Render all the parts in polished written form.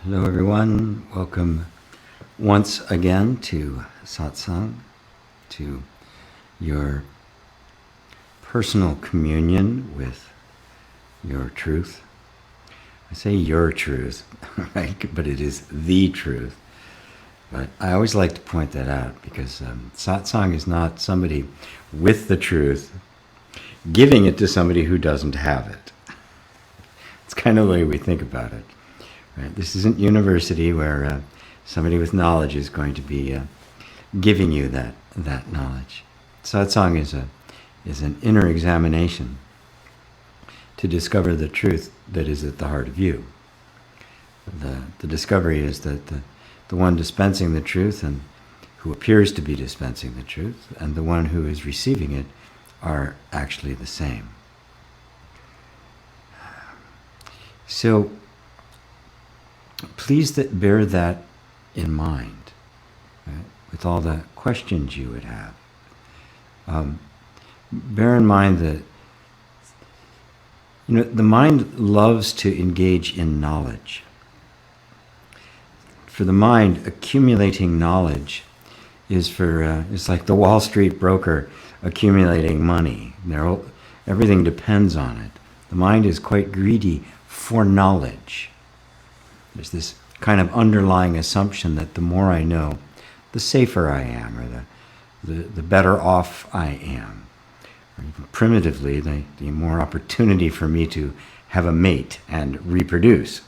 Hello everyone, welcome once again to Satsang, to your personal communion with your truth. I say your truth, right? But it is the truth. But I always like to point that out because Satsang is not somebody with the truth giving it to somebody who doesn't have it. It's kind of the way we think about it. Right? This isn't university where somebody with knowledge is going to be giving you that knowledge. Satsang is an inner examination to discover the truth that is at the heart of you. The discovery is that the one dispensing the truth and who appears to be dispensing the truth and the one who is receiving it are actually the same. So please bear that in mind, right? With all the questions you would have. Bear in mind that the mind loves to engage in knowledge. For the mind, accumulating knowledge is like the Wall Street broker accumulating money. Everything depends on it. The mind is quite greedy for knowledge. There's this kind of underlying assumption that the more I know, the safer I am, or the better off I am. Or even primitively, the more opportunity for me to have a mate and reproduce,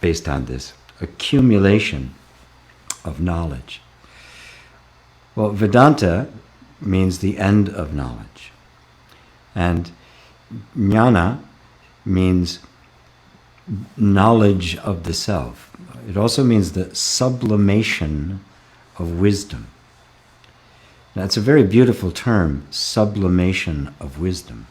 based on this accumulation of knowledge. Well, Vedanta means the end of knowledge. And jnana means knowledge of the self. It also means the sublimation of wisdom. Now, it's a very beautiful term, sublimation of wisdom.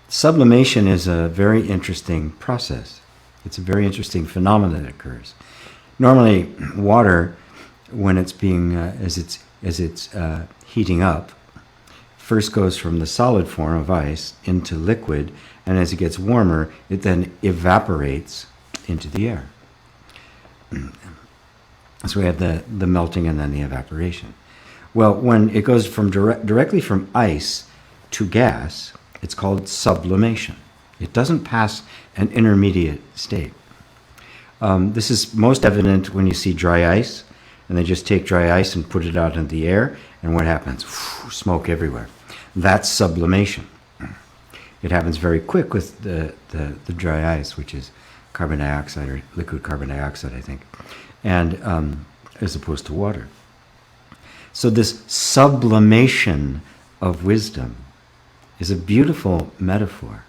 Sublimation is a very interesting process. It's a very interesting phenomenon that occurs. Normally, water, when it's being as it's heating up, first goes from the solid form of ice into liquid, and as it gets warmer, it then evaporates into the air. So we have the melting and then the evaporation. Well, when it goes from directly from ice to gas, it's called sublimation. It doesn't pass an intermediate state. This is most evident when you see dry ice, and they just take dry ice and put it out in the air, and what happens? Smoke everywhere. That's sublimation. It happens very quick with the dry ice, which is carbon dioxide or liquid carbon dioxide, I think, and as opposed to water. So this sublimation of wisdom is a beautiful metaphor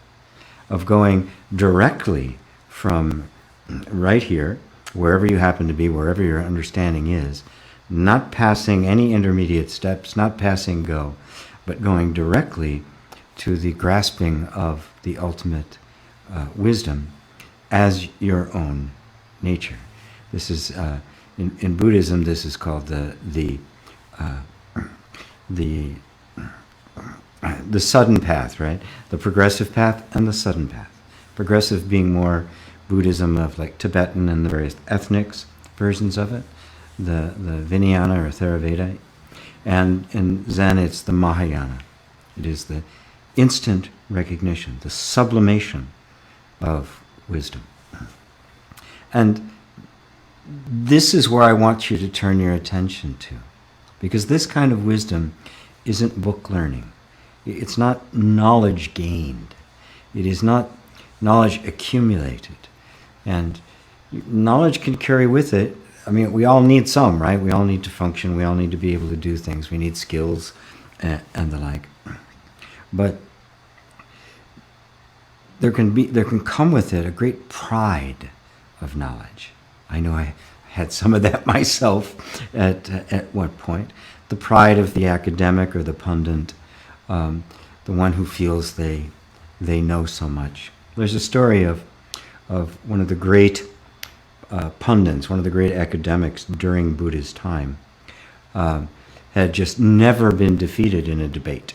of going directly from right here, wherever you happen to be, wherever your understanding is, not passing any intermediate steps, not passing go, but going directly to the grasping of the ultimate wisdom as your own nature. This is in Buddhism. This is called the sudden path, right? The progressive path and the sudden path. Progressive being more Buddhism of like Tibetan and the various ethnic versions of it, the Vijnana or Theravada, and in Zen it's the Mahayana. It is the instant recognition, the sublimation of wisdom. And this is where I want you to turn your attention to, because this kind of wisdom isn't book learning. It's not knowledge gained. It is not knowledge accumulated. And knowledge can carry with it, I mean, we all need some, right? We all need to function. We all need to be able to do things. We need skills and the like. But there can come with it a great pride of knowledge. I know I had some of that myself at one point. The pride of the academic or the pundit, the one who feels they know so much. There's a story of one of the great pundits, one of the great academics during Buddha's time, had just never been defeated in a debate.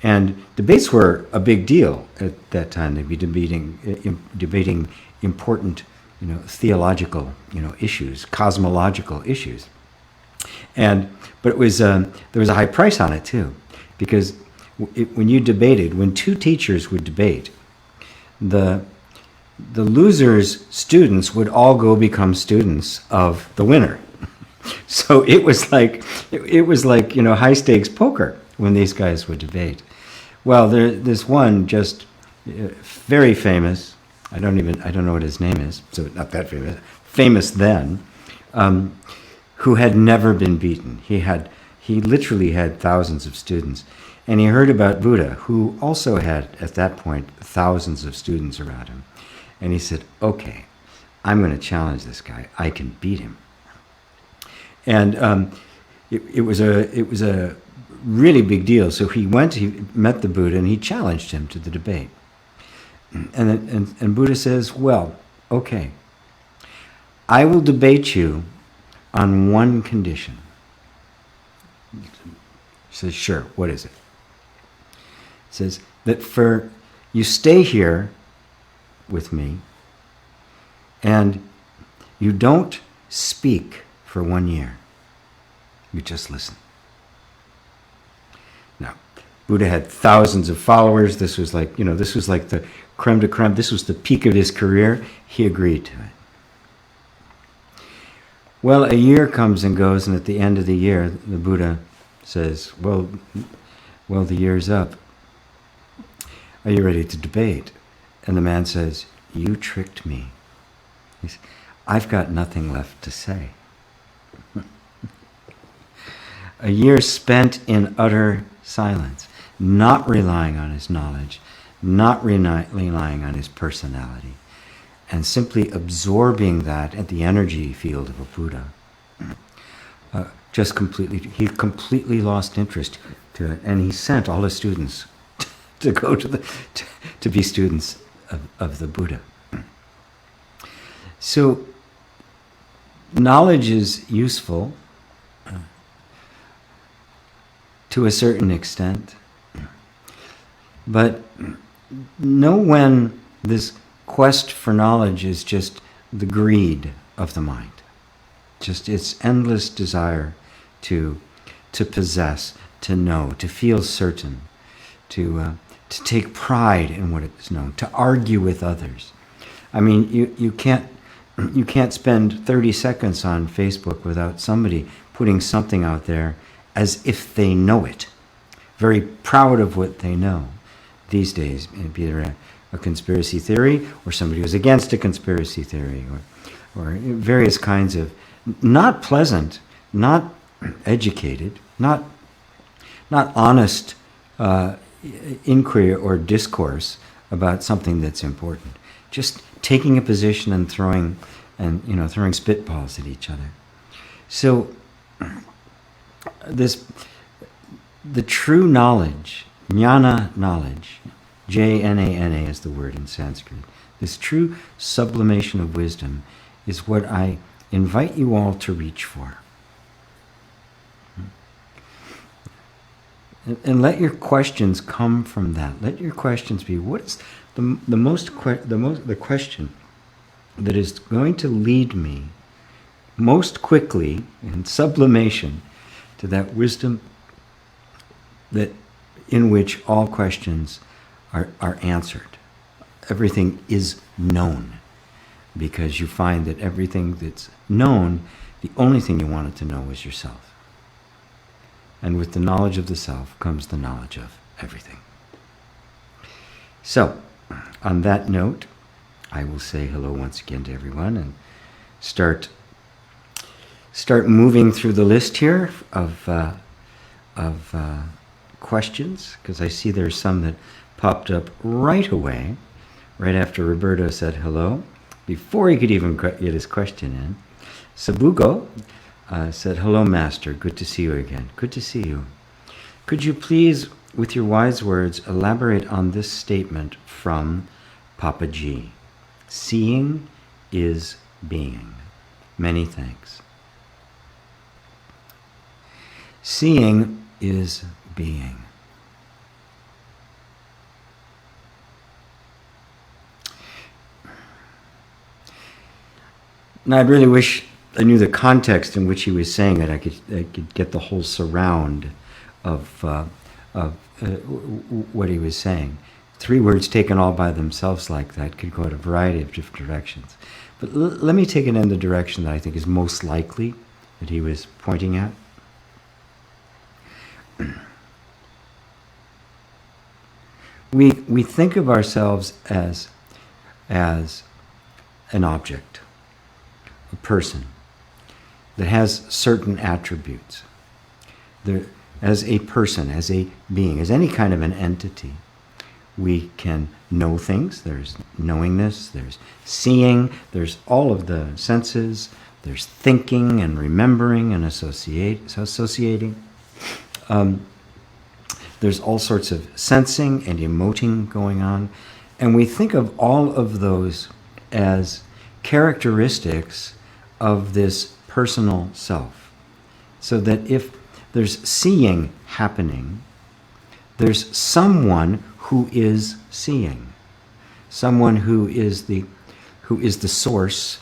And debates were a big deal at that time. They'd be debating important, theological, issues, cosmological issues. But it was there was a high price on it too, because when two teachers would debate, the losers' students would all go become students of the winner. So it was like high stakes poker when these guys would debate. Well, there's one just very famous. I don't know what his name is. So not that famous. Famous then, who had never been beaten. He literally had thousands of students, and he heard about Buddha, who also had at that point thousands of students around him, and he said, "Okay, I'm going to challenge this guy. I can beat him." And it was a really big deal. So he met the Buddha, and he challenged him to the debate. And Buddha says, "Well, okay, I will debate you on one condition." He says, "Sure, what is it?" He says that you stay here with me, and you don't speak for 1 year. You just listen. Now, Buddha had thousands of followers. This was like the creme de creme. This was the peak of his career. He agreed to it. Well, a year comes and goes, and at the end of the year, the Buddha says, well, the year's up. Are you ready to debate? And the man says, "You tricked me. He says, I've got nothing left to say." A year spent in utter silence, not relying on his knowledge, not relying on his personality, and simply absorbing that at the energy field of a Buddha. He completely lost interest to it, and he sent all his students to go to be students of the Buddha. So knowledge is useful to a certain extent, but know when this quest for knowledge is just the greed of the mind, just its endless desire to possess, to know, to feel certain, to take pride in what is known, to argue with others. I mean, you can't spend 30 seconds on Facebook without somebody putting something out there as if they know it, very proud of what they know. These days, it'd be either a conspiracy theory or somebody who's against a conspiracy theory, or various kinds of not pleasant, not educated, not honest inquiry or discourse about something that's important. Just taking a position and throwing spitballs at each other. So the true knowledge, jnana knowledge, Jnana is the word in Sanskrit. This true sublimation of wisdom is what I invite you all to reach for. And let your questions come from that. Let your questions be, what is the question that is going to lead me most quickly in sublimation to that wisdom that in which all questions are answered. Everything is known, because you find that everything that's known, the only thing you wanted to know is yourself. And with the knowledge of the self comes the knowledge of everything. So, on that note, I will say hello once again to everyone and start moving through the list here of questions, because I see there's some that popped up right away, right after Roberto said hello, before he could even get his question in. Sabugo said, "Hello, Master. Good to see you again." Good to see you. Could you please, with your wise words, elaborate on this statement from Papa G? Seeing is being. Many thanks. Seeing is being. And I really wish I knew the context in which he was saying it. I could get the whole surround of what he was saying. 3 words taken all by themselves like that could go in a variety of different directions. But let me take it in the direction that I think is most likely that he was pointing at. We think of ourselves as an object, a person that has certain attributes. As a person, as a being, as any kind of an entity, we can know things. There's knowingness, there's seeing, there's all of the senses, there's thinking and remembering and associating. There's all sorts of sensing and emoting going on. And we think of all of those as characteristics of this personal self. So that if there's seeing happening, there's someone who is seeing, someone who is the source,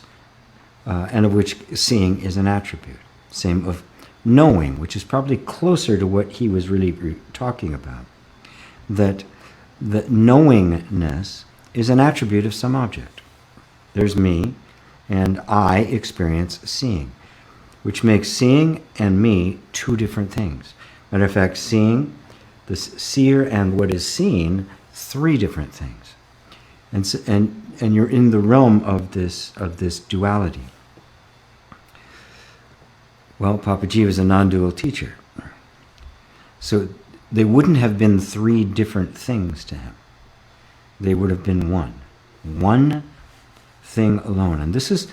and of which seeing is an attribute. Same of knowing, which is probably closer to what he was really talking about. That knowingness is an attribute of some object. There's me, and I experience seeing, which makes seeing and me 2 different things. Matter of fact, seeing, the seer and what is seen, 3 different things. And you're in the realm of this duality. Well, Papaji was a non-dual teacher. So they wouldn't have been 3 different things to him. They would have been one thing alone. And this is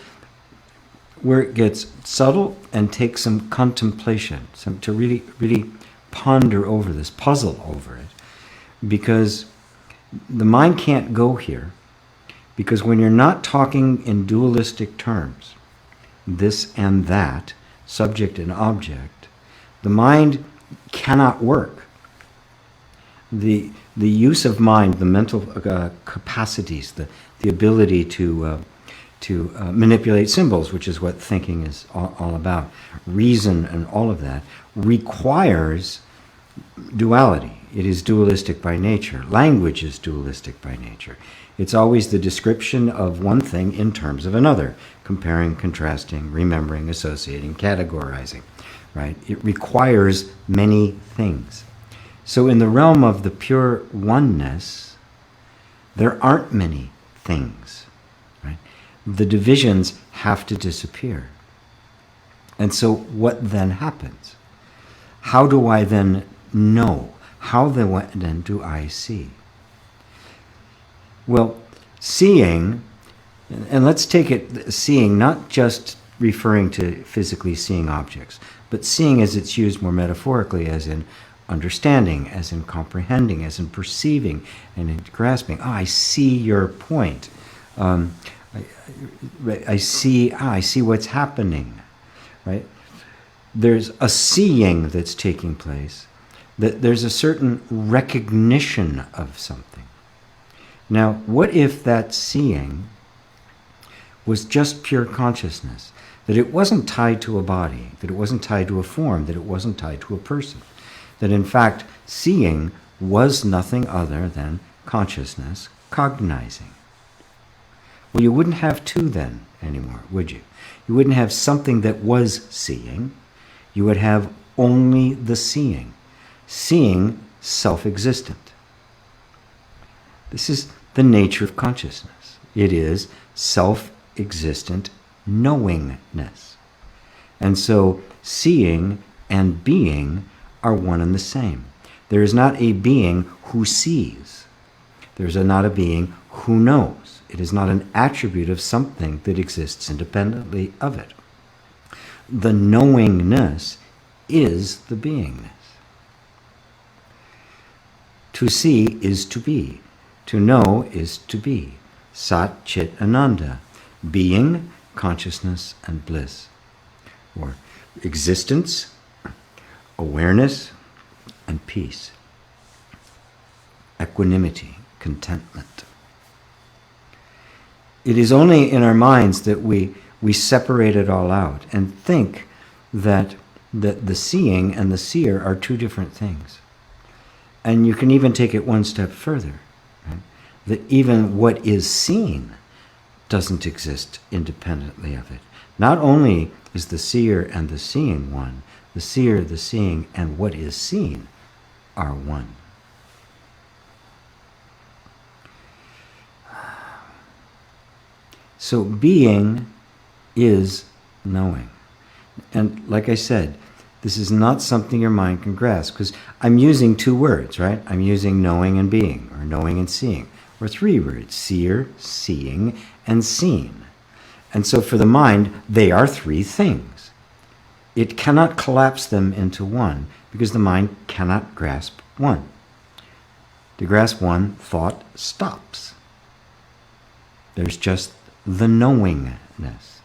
where it gets subtle and takes some contemplation, to really, really ponder over this, puzzle over it. Because the mind can't go here, because when you're not talking in dualistic terms, this and that, subject and object, the mind cannot work. The use of mind, the mental capacities, the ability to manipulate symbols, which is what thinking is all about, reason and all of that, requires duality. It is dualistic by nature. Language is dualistic by nature. It's always the description of one thing in terms of another, comparing, contrasting, remembering, associating, categorizing, right? It requires many things. So in the realm of the pure oneness, there aren't many things, right? The divisions have to disappear. And so what then happens? How do I then know? How then do I see? Well, seeing, and let's take it seeing, not just referring to physically seeing objects, but seeing as it's used more metaphorically, as in understanding, as in comprehending, as in perceiving, and in grasping. I see your point. I see what's happening, right? There's a seeing that's taking place. That there's a certain recognition of something. Now, what if that seeing was just pure consciousness? That it wasn't tied to a body, that it wasn't tied to a form, that it wasn't tied to a person. That in fact, seeing was nothing other than consciousness cognizing. Well, you wouldn't have 2 then anymore, would you? You wouldn't have something that was seeing. You would have only the seeing. Seeing self-existent. This is the nature of consciousness. It is self-existent knowingness. And so seeing and being are one and the same. There is not a being who sees. There is not a being who knows. It is not an attribute of something that exists independently of it. The knowingness is the beingness. To see is to be. To know is to be. Sat Chit Ananda. Being, consciousness, and bliss. Or existence, awareness, and peace. Equanimity, contentment. It is only in our minds that we we separate it all out and think that the seeing and the seer are two different things. And you can even take it one step further, right? That even what is seen doesn't exist independently of it. Not only is the seer and the seeing one, the seer, the seeing, and what is seen are one. So being is knowing. And like I said, this is not something your mind can grasp, because I'm using two words, right? I'm using knowing and being, or knowing and seeing, or three words: seer, seeing, and seen. And so for the mind, they are three things. It cannot collapse them into one, because the mind cannot grasp one. To grasp one, thought stops. There's just the knowingness.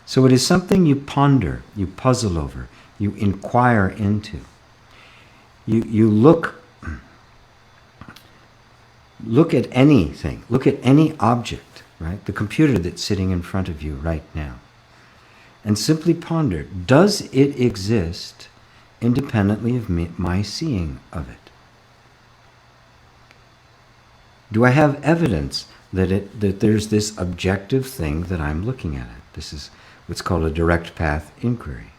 So it is something you ponder, you puzzle over, you inquire into. You look at anything, look at any object, right? The computer that's sitting in front of you right now. And simply ponder, does it exist independently of my seeing of it? Do I have evidence that there's this objective thing that I'm looking at it? This is what's called a direct path inquiry.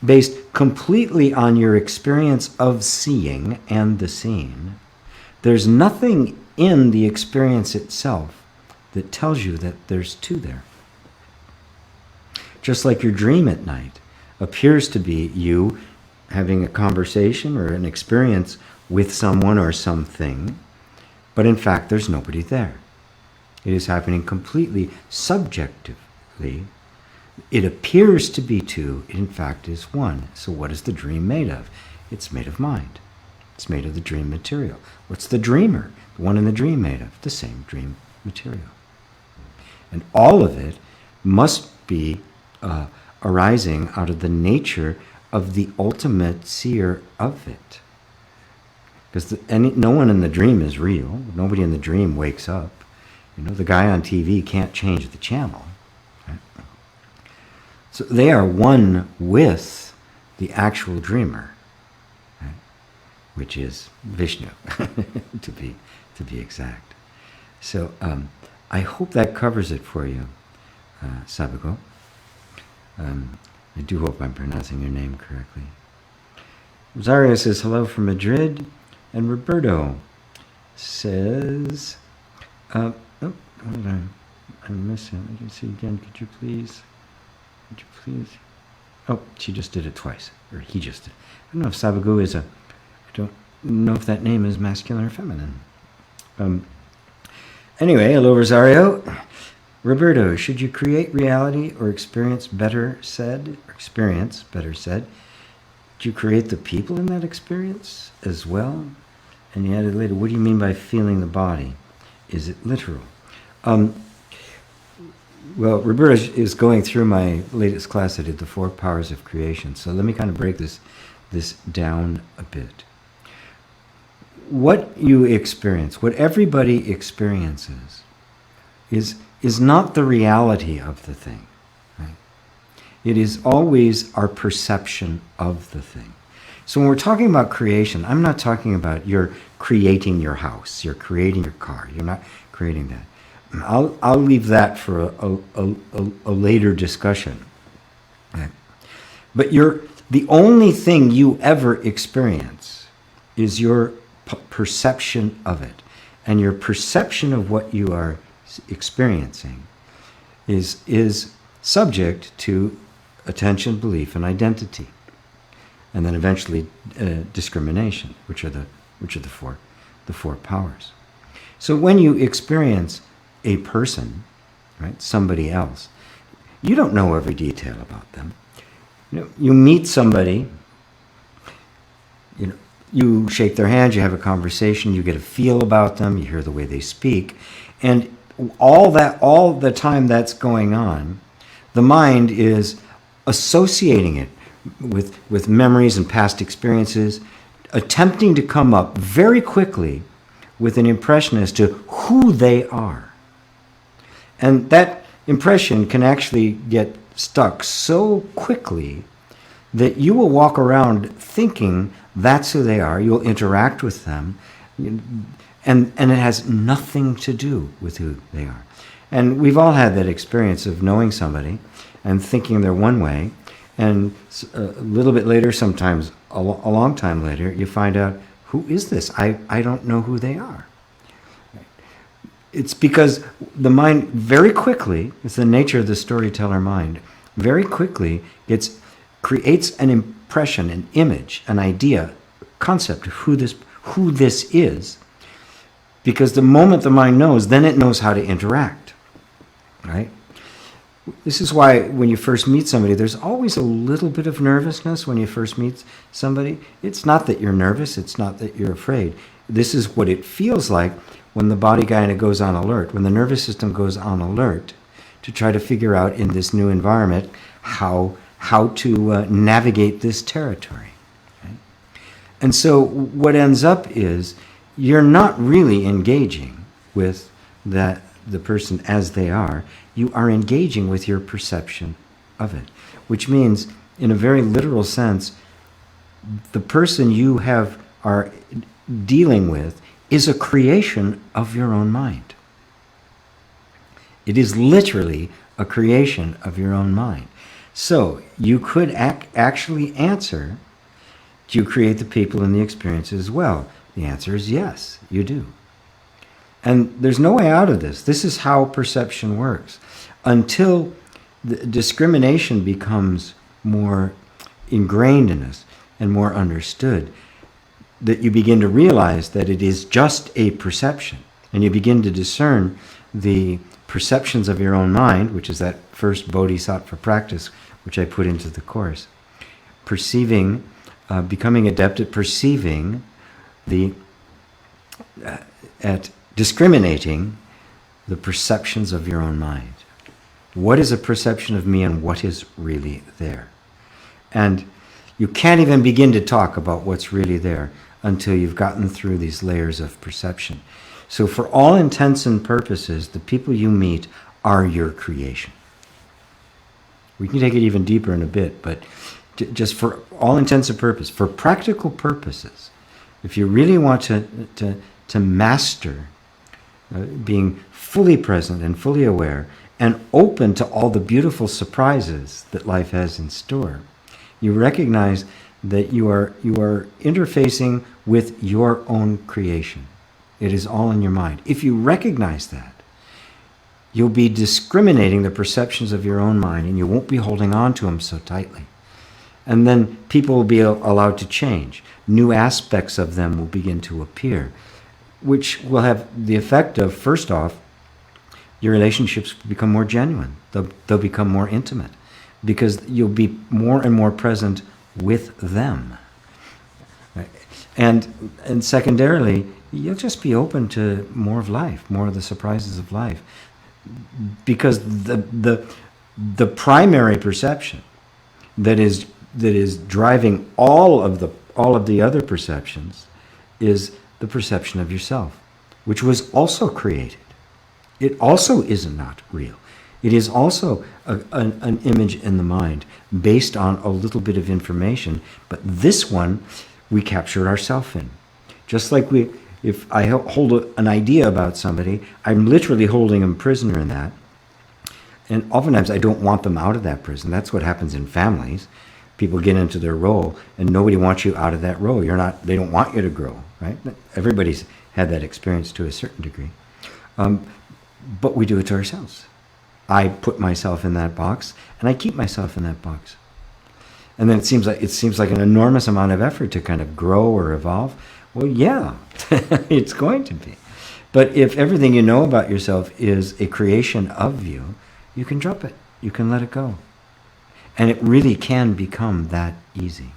Based completely on your experience of seeing and the seen, there's nothing in the experience itself that tells you that there's two there. Just like your dream at night appears to be you having a conversation or an experience with someone or something, but in fact there's nobody there. It is happening completely subjectively. It appears to be two, it in fact is one. So what is the dream made of? It's made of mind. It's made of the dream material. What's the dreamer, the one in the dream, made of? The same dream material. And all of it must be arising out of the nature of the ultimate seer of it. Because no one in the dream is real. Nobody in the dream wakes up. The guy on TV can't change the channel. Right? So they are one with the actual dreamer, right? Which is Vishnu, to be exact. So I hope that covers it for you, Sabago. I do hope I'm pronouncing your name correctly. Rosario says hello from Madrid, and Roberto says, oh, what did I miss it? Let me see again. Could you please? Oh, she just did it twice, or he just did. I don't know if Sabago is I don't know if that name is masculine or feminine. Anyway, hello Rosario. Roberto, should you create reality or experience better said, do you create the people in that experience as well? And he added later, what do you mean by feeling the body? Is it literal? Well, Roberto is going through my latest class. I did the 4 powers of creation. So let me kind of break this down a bit. What you experience, what everybody experiences, is not the reality of the thing. Right? It is always our perception of the thing. So when we're talking about creation, I'm not talking about you're creating your house, you're creating your car. You're not creating that. I'll leave that for a later discussion. Right? But the only thing you ever experience is your perception of it. And your perception of what you are experiencing is subject to attention, belief, and identity. And then eventually discrimination, which are the four powers. So when you experience a person, right, somebody else, you don't know every detail about them. You meet somebody, you shake their hand, you have a conversation, you get a feel about them, you hear the way they speak, and all the time that's going on, the mind is associating it with memories and past experiences, attempting to come up very quickly with an impression as to who they are. And that impression can actually get stuck so quickly that you will walk around thinking that's who they are. You'll interact with them, and it has nothing to do with who they are. And we've all had that experience of knowing somebody and thinking they're one way, and a little bit later, sometimes a long time later, you find out, who is this? I don't know who they are. It's because the mind very quickly, it's the nature of the storyteller mind, very quickly creates an impression, an image, an idea, concept of who this is, because the moment the mind knows, then it knows how to interact, right? This is why when you first meet somebody, there's always a little bit of nervousness when you first meet somebody. It's not that you're nervous, it's not that you're afraid. This is what it feels like when the body kind of goes on alert, when the nervous system goes on alert to try to figure out in this new environment how to navigate this territory. Right? And so what ends up is you're not really engaging with the person as they are. You are engaging with your perception of it, which means, in a very literal sense, the person you are dealing with is a creation of your own mind. It is literally a creation of your own mind. So you could actually answer, do you create the people and the experiences as well? The answer is yes, you do. And there's no way out of this. This is how perception works. Until the discrimination becomes more ingrained in us and more understood, that you begin to realize that it is just a perception. And you begin to discern the perceptions of your own mind, which is that first bodhisattva practice, which I put into the course. Perceiving, becoming adept at perceiving at discriminating the perceptions of your own mind. What is a perception of me and what is really there? And you can't even begin to talk about what's really there until you've gotten through these layers of perception. So for all intents and purposes, the people you meet are your creation. We can take it even deeper in a bit, but just for all intents and purposes, for practical purposes, if you really want to master being fully present and fully aware and open to all the beautiful surprises that life has in store, you recognize that you are interfacing with your own creation. It is all in your mind. If you recognize that, you'll be discriminating the perceptions of your own mind, and you won't be holding on to them so tightly. And then people will be allowed to change. New aspects of them will begin to appear, which will have the effect of, first off, your relationships become more genuine. They'll become more intimate, because you'll be more and more present with them. Right? And secondarily, you'll just be open to more of life, more of the surprises of life, because the primary perception that is driving all of the other perceptions is the perception of yourself, which was also created. It also is not real. It is also an image in the mind based on a little bit of information, but this one we captured ourselves in. Just like if I hold an idea about somebody, I'm literally holding them prisoner in that. And oftentimes I don't want them out of that prison. That's what happens in families. People get into their role and nobody wants you out of that role. They don't want you to grow, right? Everybody's had that experience to a certain degree. But we do it to ourselves. I put myself in that box and I keep myself in that box. And then it seems like an enormous amount of effort to kind of grow or evolve. Well, yeah, it's going to be. But if everything you know about yourself is a creation of you, you can drop it. You can let it go. And it really can become that easy.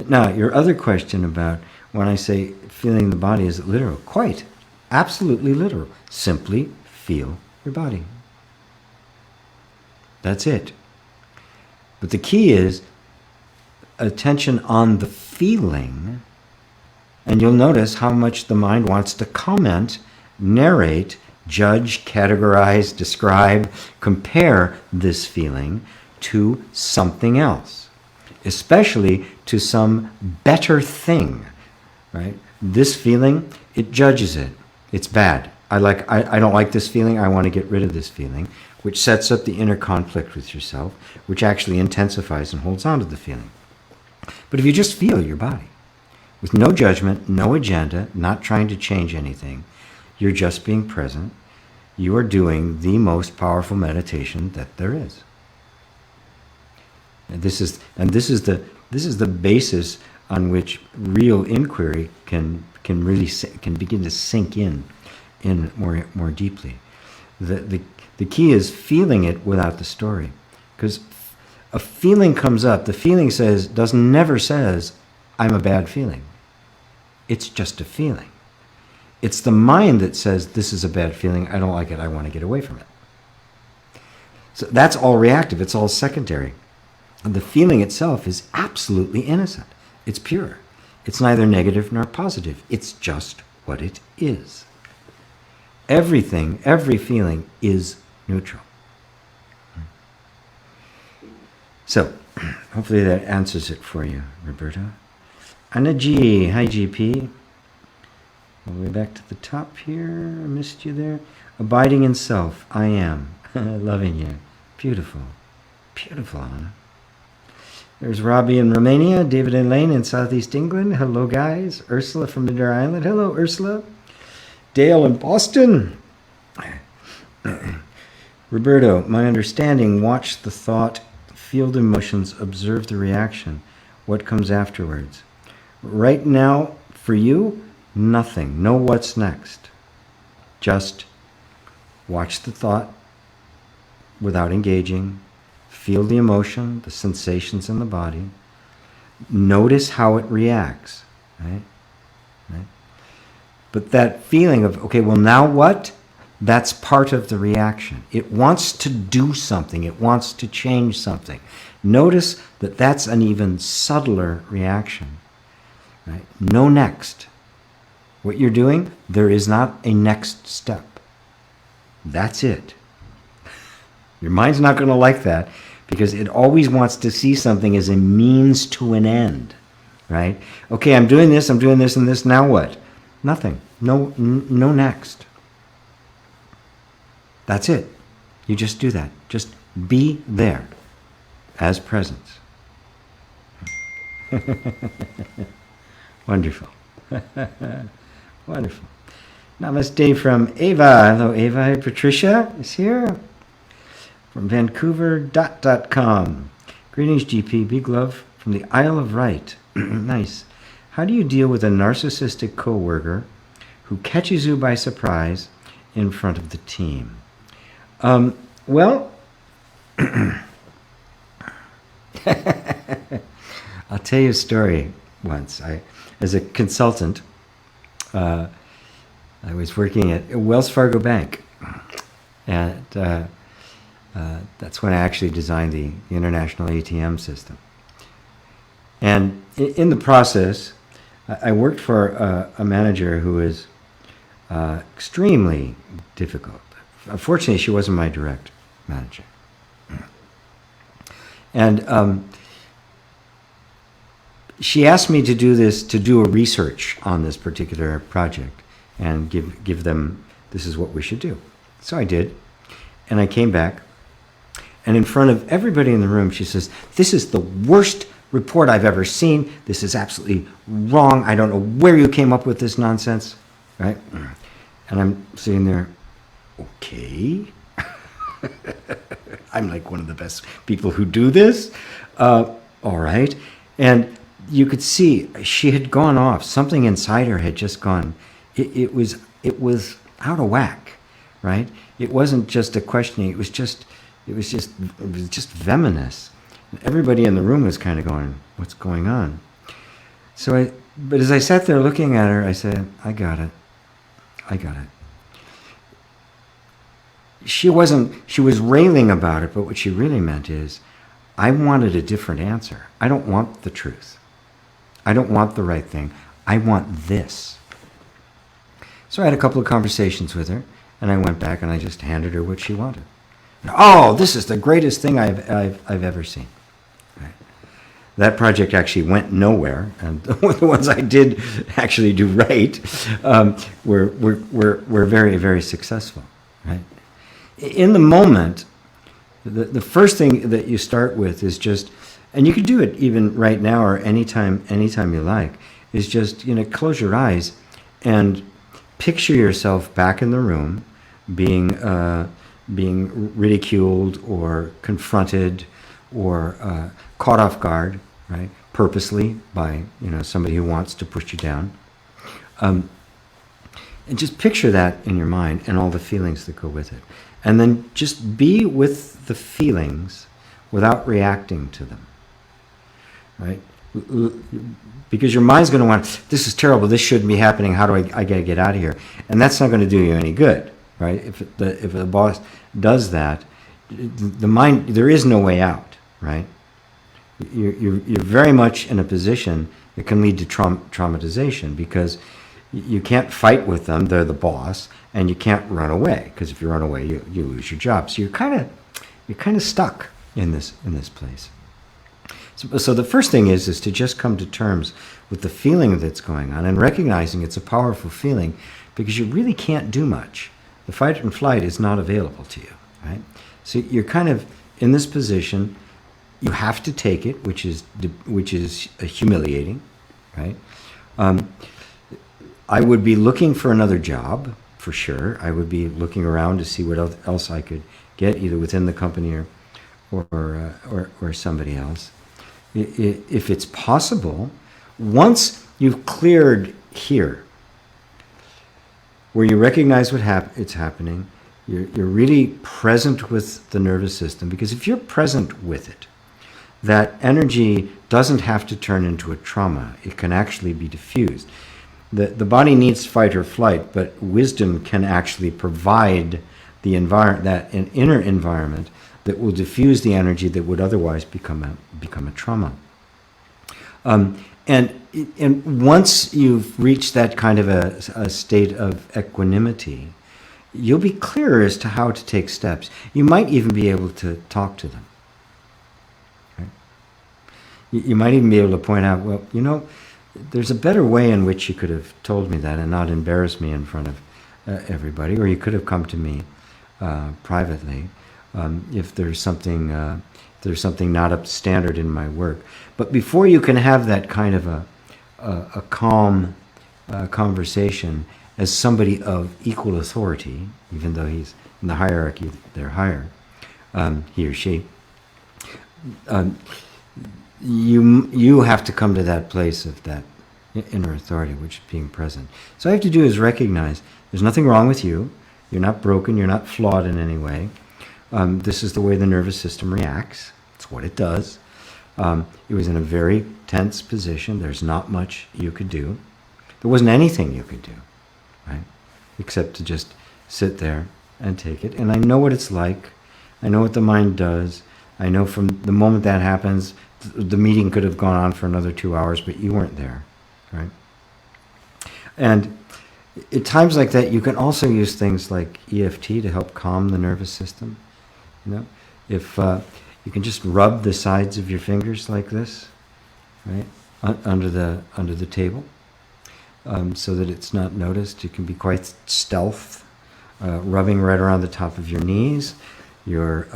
Now, your other question about when I say feeling the body, is it literal? Quite. Absolutely literal. Simply feel your body. That's it. But the key is attention on the feeling, and you'll notice how much the mind wants to comment, narrate, judge, categorize, describe, compare this feeling to something else, especially to some better thing, right? This feeling, it judges it. It's bad. I don't like this feeling. I want to get rid of this feeling, which sets up the inner conflict with yourself, which actually intensifies and holds on to the feeling. But if you just feel your body, with no judgment, no agenda, not trying to change anything, you're just being present, you are doing the most powerful meditation that there is. And this is the basis on which real inquiry can begin to sink in more deeply. The key is feeling it without the story, because a feeling comes up. The feeling never says, "I'm a bad feeling." It's just a feeling. It's the mind that says, "This is a bad feeling. I don't like it. I want to get away from it." So that's all reactive. It's all secondary. And the feeling itself is absolutely innocent. It's pure. It's neither negative nor positive. It's just what it is. Everything, every feeling is neutral. So, hopefully that answers it for you, Roberta. Anna G. Hi, GP. All the way back to the top here. I missed you there. Abiding in self. I am. Loving you. Beautiful. Beautiful, Anna. There's Robbie in Romania. David and Lane in Southeast England. Hello, guys. Ursula from Middle Island. Hello, Ursula. Dale in Boston. Roberto, my understanding, watch the thought, feel the emotions, observe the reaction. What comes afterwards? Right now, for you, nothing. Know what's next. Just watch the thought without engaging. Feel the emotion, the sensations in the body. Notice how it reacts. Right? But that feeling of, okay, well, now what? That's part of the reaction. It wants to do something. It wants to change something. Notice that that's an even subtler reaction. Right? No next. What you're doing, there is not a next step. That's it. Your mind's not going to like that because it always wants to see something as a means to an end. Right? Okay, I'm doing this, and this. Now what? Nothing. No next. That's it. You just do that. Just be there as presence. Wonderful. Wonderful. Namaste from Ava. Hello, Ava. Hey, Patricia is here from Vancouver.com. Greetings, GP. Big love from the Isle of Wight. Nice. How do you deal with a narcissistic coworker who catches you by surprise in front of the team? Well, I'll tell you a story once. As a consultant, I was working at Wells Fargo Bank, and that's when I actually designed the international ATM system. And in the process, I worked for a manager who was extremely difficult. Unfortunately, she wasn't my direct manager. And she asked me to do a research on this particular project and give them, this is what we should do. So I did. And I came back. And in front of everybody in the room, she says, "This is the worst report I've ever seen. This is absolutely wrong. I don't know where you came up with this nonsense." Right? And I'm sitting there, okay. I'm like one of the best people who do this. All right. And you could see she had gone off. Something inside her had just gone. It was out of whack, right? It wasn't just a questioning. It was just venomous. Everybody in the room was kind of going, "What's going on?" But as I sat there looking at her, I said, I got it. She was railing about it, but what she really meant is, I wanted a different answer. I don't want the truth. I don't want the right thing. I want this. So I had a couple of conversations with her, And I went back and I just handed her what she wanted. Oh, this is the greatest thing I've ever seen. Right? That project actually went nowhere, and the ones I did actually do right were very, very successful. Right? In the moment, the first thing that you start with is just, and you can do it even right now or anytime you like, is just, close your eyes and picture yourself back in the room, being ridiculed or confronted or caught off guard, right? Purposely by somebody who wants to push you down, and just picture that in your mind and all the feelings that go with it, and then just be with the feelings without reacting to them, right? Because your mind's going to want, this is terrible, this shouldn't be happening, how do I got to get out of here? And that's not going to do you any good, right? If the boss does that, the mind, there is no way out, right? You're very much in a position that can lead to traumatization, because you can't fight with them, they're the boss, and you can't run away, because if you run away, you lose your job. So you're kind of stuck in this place. So the first thing is to just come to terms with the feeling that's going on and recognizing it's a powerful feeling, because you really can't do much. The fight and flight is not available to you, right? So you're kind of in this position. You have to take it, which is humiliating, right? I would be looking for another job for sure. I would be looking around to see what else I could get, either within the company or somebody else. If it's possible, once you've cleared here, where you recognize it's happening, you're really present with the nervous system, because if you're present with it, that energy doesn't have to turn into a trauma. It can actually be diffused. The body needs fight or flight, but wisdom can actually provide that an inner environment that will diffuse the energy that would otherwise become a trauma. And once you've reached that kind of a state of equanimity, you'll be clearer as to how to take steps. You might even be able to talk to them. Right? You might even be able to point out, well, there's a better way in which you could have told me that and not embarrassed me in front of everybody, or you could have come to me privately if there's something not up to standard in my work. But before you can have that kind of a calm conversation as somebody of equal authority, even though he's in the hierarchy, they're higher, he or she, you have to come to that place of that inner authority, which is being present. So all you have to do is recognize there's nothing wrong with you. You're not broken. You're not flawed in any way. This is the way the nervous system reacts. It's what it does. It was in a very tense position. There's not much you could do. There wasn't anything you could do, right? Except to just sit there and take it. And I know what it's like. I know what the mind does. I know from the moment that happens, the meeting could have gone on for another 2 hours, but you weren't there, right? And at times like that, you can also use things like EFT to help calm the nervous system. If you can just rub the sides of your fingers like this, right, under the table, so that it's not noticed. It can be quite stealth, rubbing right around the top of your knees, your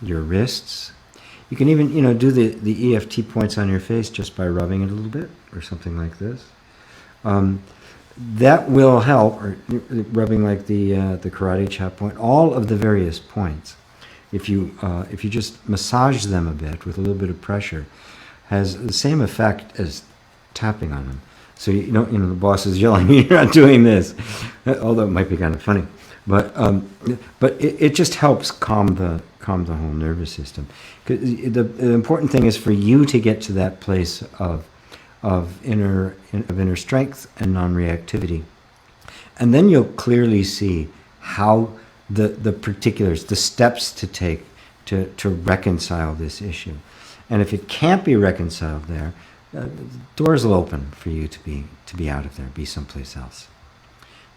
wrists. You can even, do the EFT points on your face just by rubbing it a little bit or something like this. That will help, or rubbing like the karate chop point, all of the various points. If you just massage them a bit with a little bit of pressure, has the same effect as tapping on them. So the boss is yelling, "You're not doing this," although it might be kind of funny. But it just helps calm the whole nervous system. 'Cause the important thing is for you to get to that place of inner strength and non-reactivity, and then you'll clearly see how the particulars, the steps to take to reconcile this issue. And if it can't be reconciled there, the doors will open for you to be out of there, be someplace else.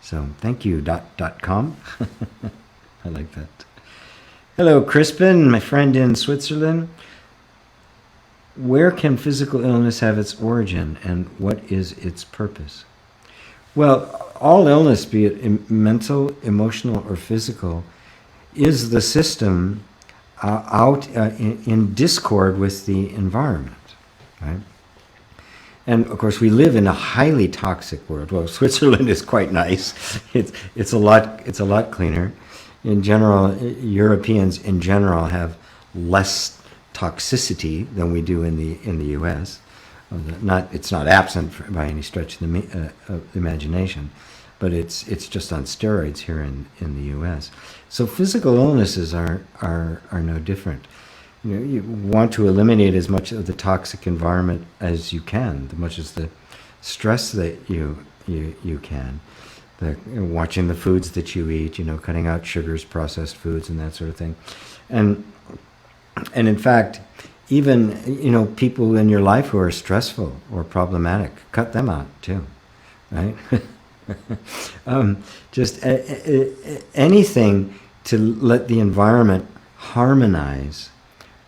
So thank you, .com. I like that. Hello, Crispin, my friend in Switzerland. Where can physical illness have its origin, and what is its purpose? Well, all illness, be it mental, emotional, or physical, is the system in discord with the environment, right? And of course, we live in a highly toxic world. Well, Switzerland is quite nice. It's a lot cleaner. In general, Europeans in general have less toxicity than we do in the U.S. It's not absent by any stretch of the imagination, but it's just on steroids here in the U.S. So physical illnesses are no different. You want to eliminate as much of the toxic environment as you can, as much as the stress that you can. Watching the foods that you eat, cutting out sugars, processed foods, and that sort of thing. And in fact, even people in your life who are stressful or problematic, cut them out too, right? Just anything to let the environment harmonize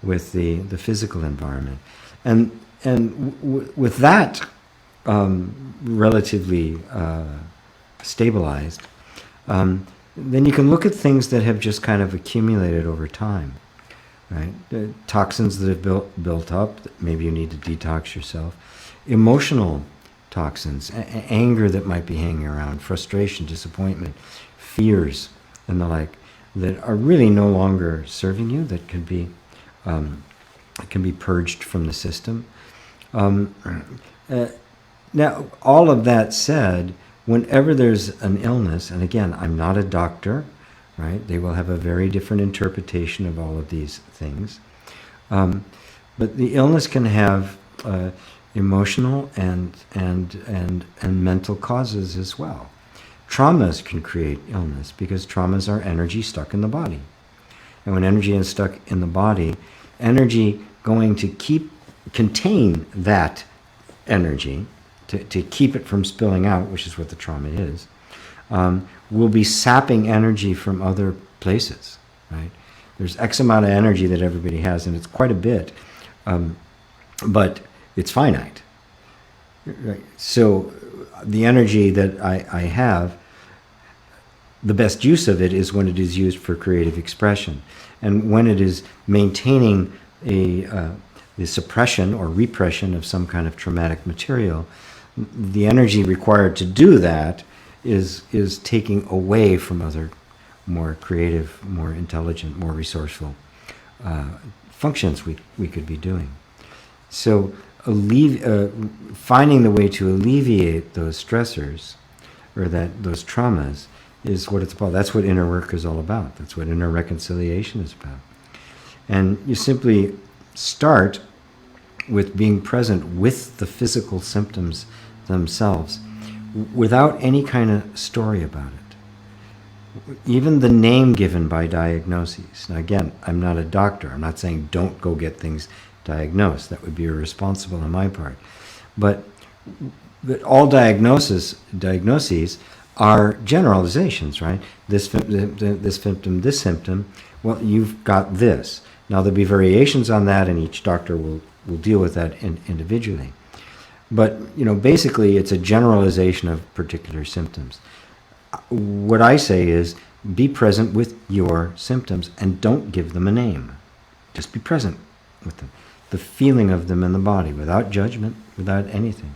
with the physical environment, and with that relatively stabilized, then you can look at things that have just kind of accumulated over time, right? Toxins that have built up, that maybe you need to detox yourself. Emotional toxins, anger that might be hanging around, frustration, disappointment, fears, and the like, that are really no longer serving you, that can be purged from the system. Now, all of that said, whenever there's an illness, and again, I'm not a doctor, right? They will have a very different interpretation of all of these things. But the illness can have emotional and mental causes as well. Traumas can create illness because traumas are energy stuck in the body. And when energy is stuck in the body, energy going to contain that energy, to keep it from spilling out, which is what the trauma is, will be sapping energy from other places, right? There's X amount of energy that everybody has, and it's quite a bit, but it's finite. Right? So the energy that I have, the best use of it is when it is used for creative expression. And when it is maintaining the suppression or repression of some kind of traumatic material, the energy required to do that is taking away from other more creative, more intelligent, more resourceful functions we could be doing. So finding the way to alleviate those stressors or those traumas is what it's about. That's what inner work is all about. That's what inner reconciliation is about. And you simply start with being present with the physical symptoms themselves without any kind of story about it. Even the name given by diagnoses. Now again, I'm not a doctor. I'm not saying don't go get things diagnosed. That would be irresponsible on my part. But all diagnoses are generalizations, right? This symptom, this symptom. Well, you've got this. Now there'll be variations on that, and each doctor will deal with that individually. But basically, it's a generalization of particular symptoms. What I say is, be present with your symptoms and don't give them a name. Just be present with them, the feeling of them in the body, without judgment, without anything.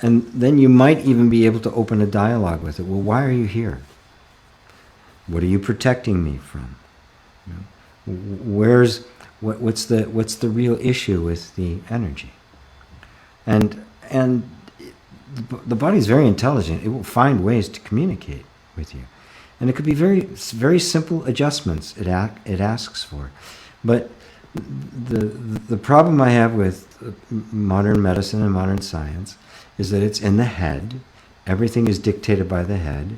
And then you might even be able to open a dialogue with it. Well, why are you here? What are you protecting me from? What's the real issue with the energy? And the body is very intelligent. It will find ways to communicate with you, and it could be very, very simple adjustments it asks for. But the problem I have with modern medicine and modern science is that it's in the head. Everything is dictated by the head.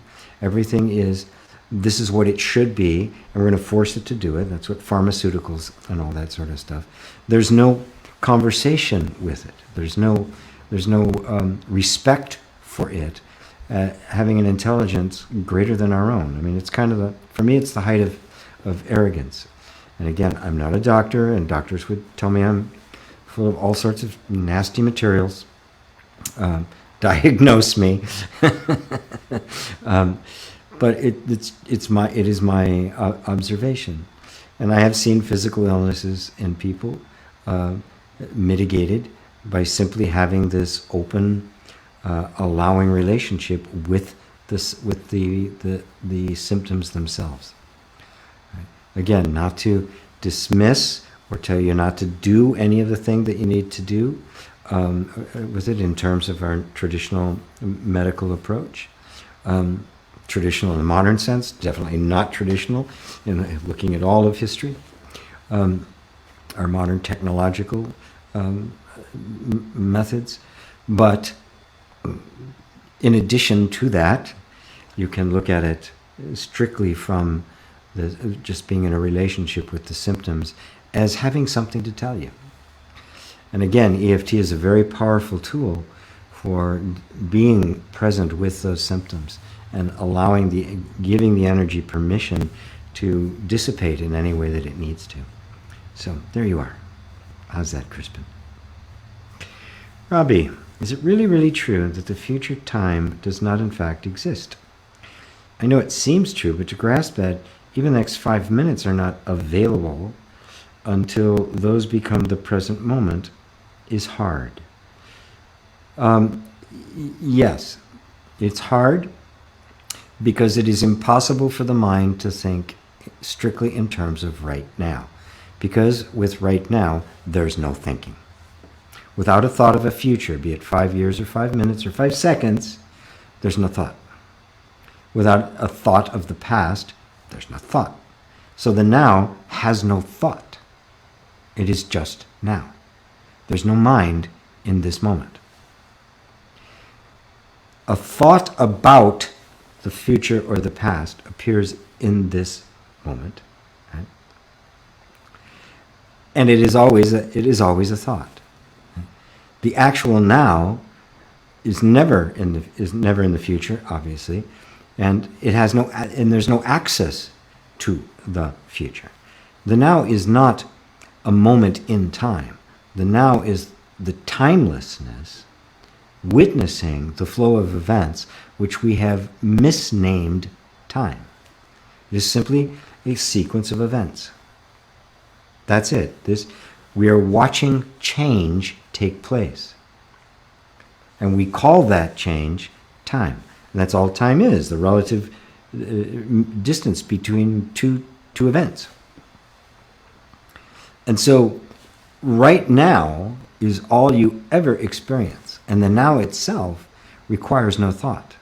This is what it should be, and we're going to force it to do it. That's what pharmaceuticals and all that sort of stuff. There's no conversation with it. There's no respect for it. having an intelligence greater than our own. I mean, it's kind of for me, it's the height of arrogance. And again, I'm not a doctor, and doctors would tell me I'm full of all sorts of nasty materials, diagnose me. But it is my observation. And I have seen physical illnesses in people mitigated by simply having this open, allowing relationship with the symptoms themselves. Right? Again, not to dismiss or tell you not to do any of the thing that you need to do with it in terms of our traditional medical approach. Traditional in the modern sense, definitely not traditional in looking at all of history. Our modern technological methods. But in addition to that, you can look at it strictly from just being in a relationship with the symptoms as having something to tell you. And again, EFT is a very powerful tool for being present with those symptoms and giving the energy permission to dissipate in any way that it needs to. So there you are. How's that, Crispin? Robbie, is it really, really true that the future time does not in fact exist? I know it seems true, but to grasp that, even the next 5 minutes are not available until those become the present moment is hard. Yes, it's hard because it is impossible for the mind to think strictly in terms of right now. Because with right now, there's no thinking. Without a thought of a future, be it 5 years or 5 minutes or 5 seconds, there's no thought. Without a thought of the past, there's no thought. So the now has no thought. It is just now. There's no mind in this moment. A thought about the future or the past appears in this moment, right? And it is always a thought. The actual now is never in the future, obviously, and there's no access to the future. The now is not a moment in time. The now is the timelessness, witnessing the flow of events which we have misnamed time. It is simply a sequence of events. That's it. We are watching change take place. And we call that change time. And that's all time is, the relative distance between two events. And so right now is all you ever experience. And the now itself requires no thought.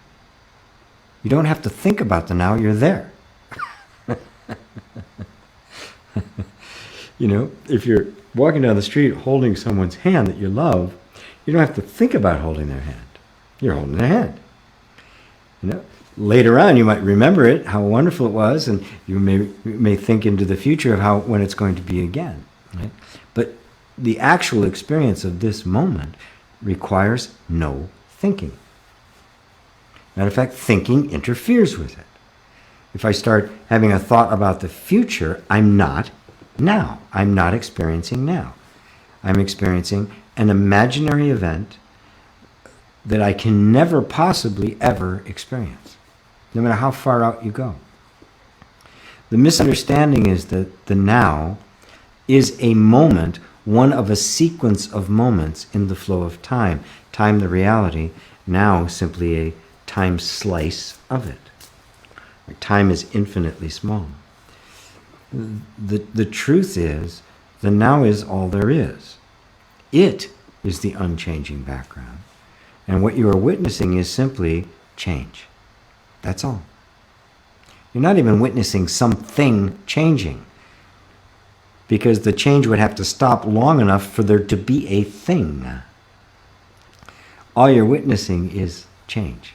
You don't have to think about the now, you're there. You know, if you're walking down the street holding someone's hand that you love, you don't have to think about holding their hand. You're holding their hand. You know, later on you might remember it, how wonderful it was, and you may think into the future of when it's going to be again. Right? But the actual experience of this moment requires no thinking. Matter of fact, thinking interferes with it. If I start having a thought about the future, I'm not now. I'm not experiencing now. I'm experiencing an imaginary event that I can never possibly ever experience, no matter how far out you go. The misunderstanding is that the now is a moment, one of a sequence of moments in the flow of time. Time, the reality, now simply a time slice of it. Time is infinitely small. The truth is, the now is all there is. It is the unchanging background. And what you are witnessing is simply change. That's all. You're not even witnessing something changing, because the change would have to stop long enough for there to be a thing. All you're witnessing is change.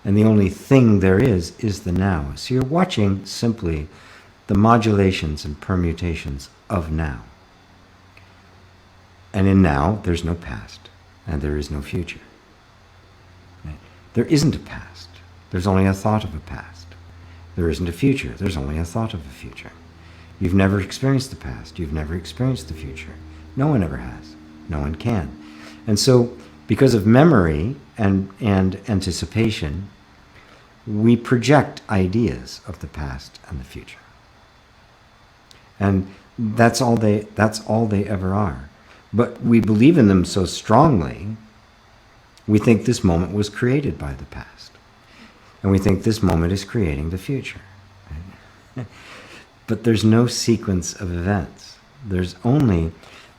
And the only thing there is the now. So you're watching simply the modulations and permutations of now. And in now, there's no past, and there is no future. Right? There isn't a past. There's only a thought of a past. There isn't a future. There's only a thought of a future. You've never experienced the past. You've never experienced the future. No one ever has. No one can. And so, because of memory and anticipation, we project ideas of the past and the future. And that's all they ever are. But we believe in them so strongly, we think this moment was created by the past. And we think this moment is creating the future. But there's no sequence of events. There's only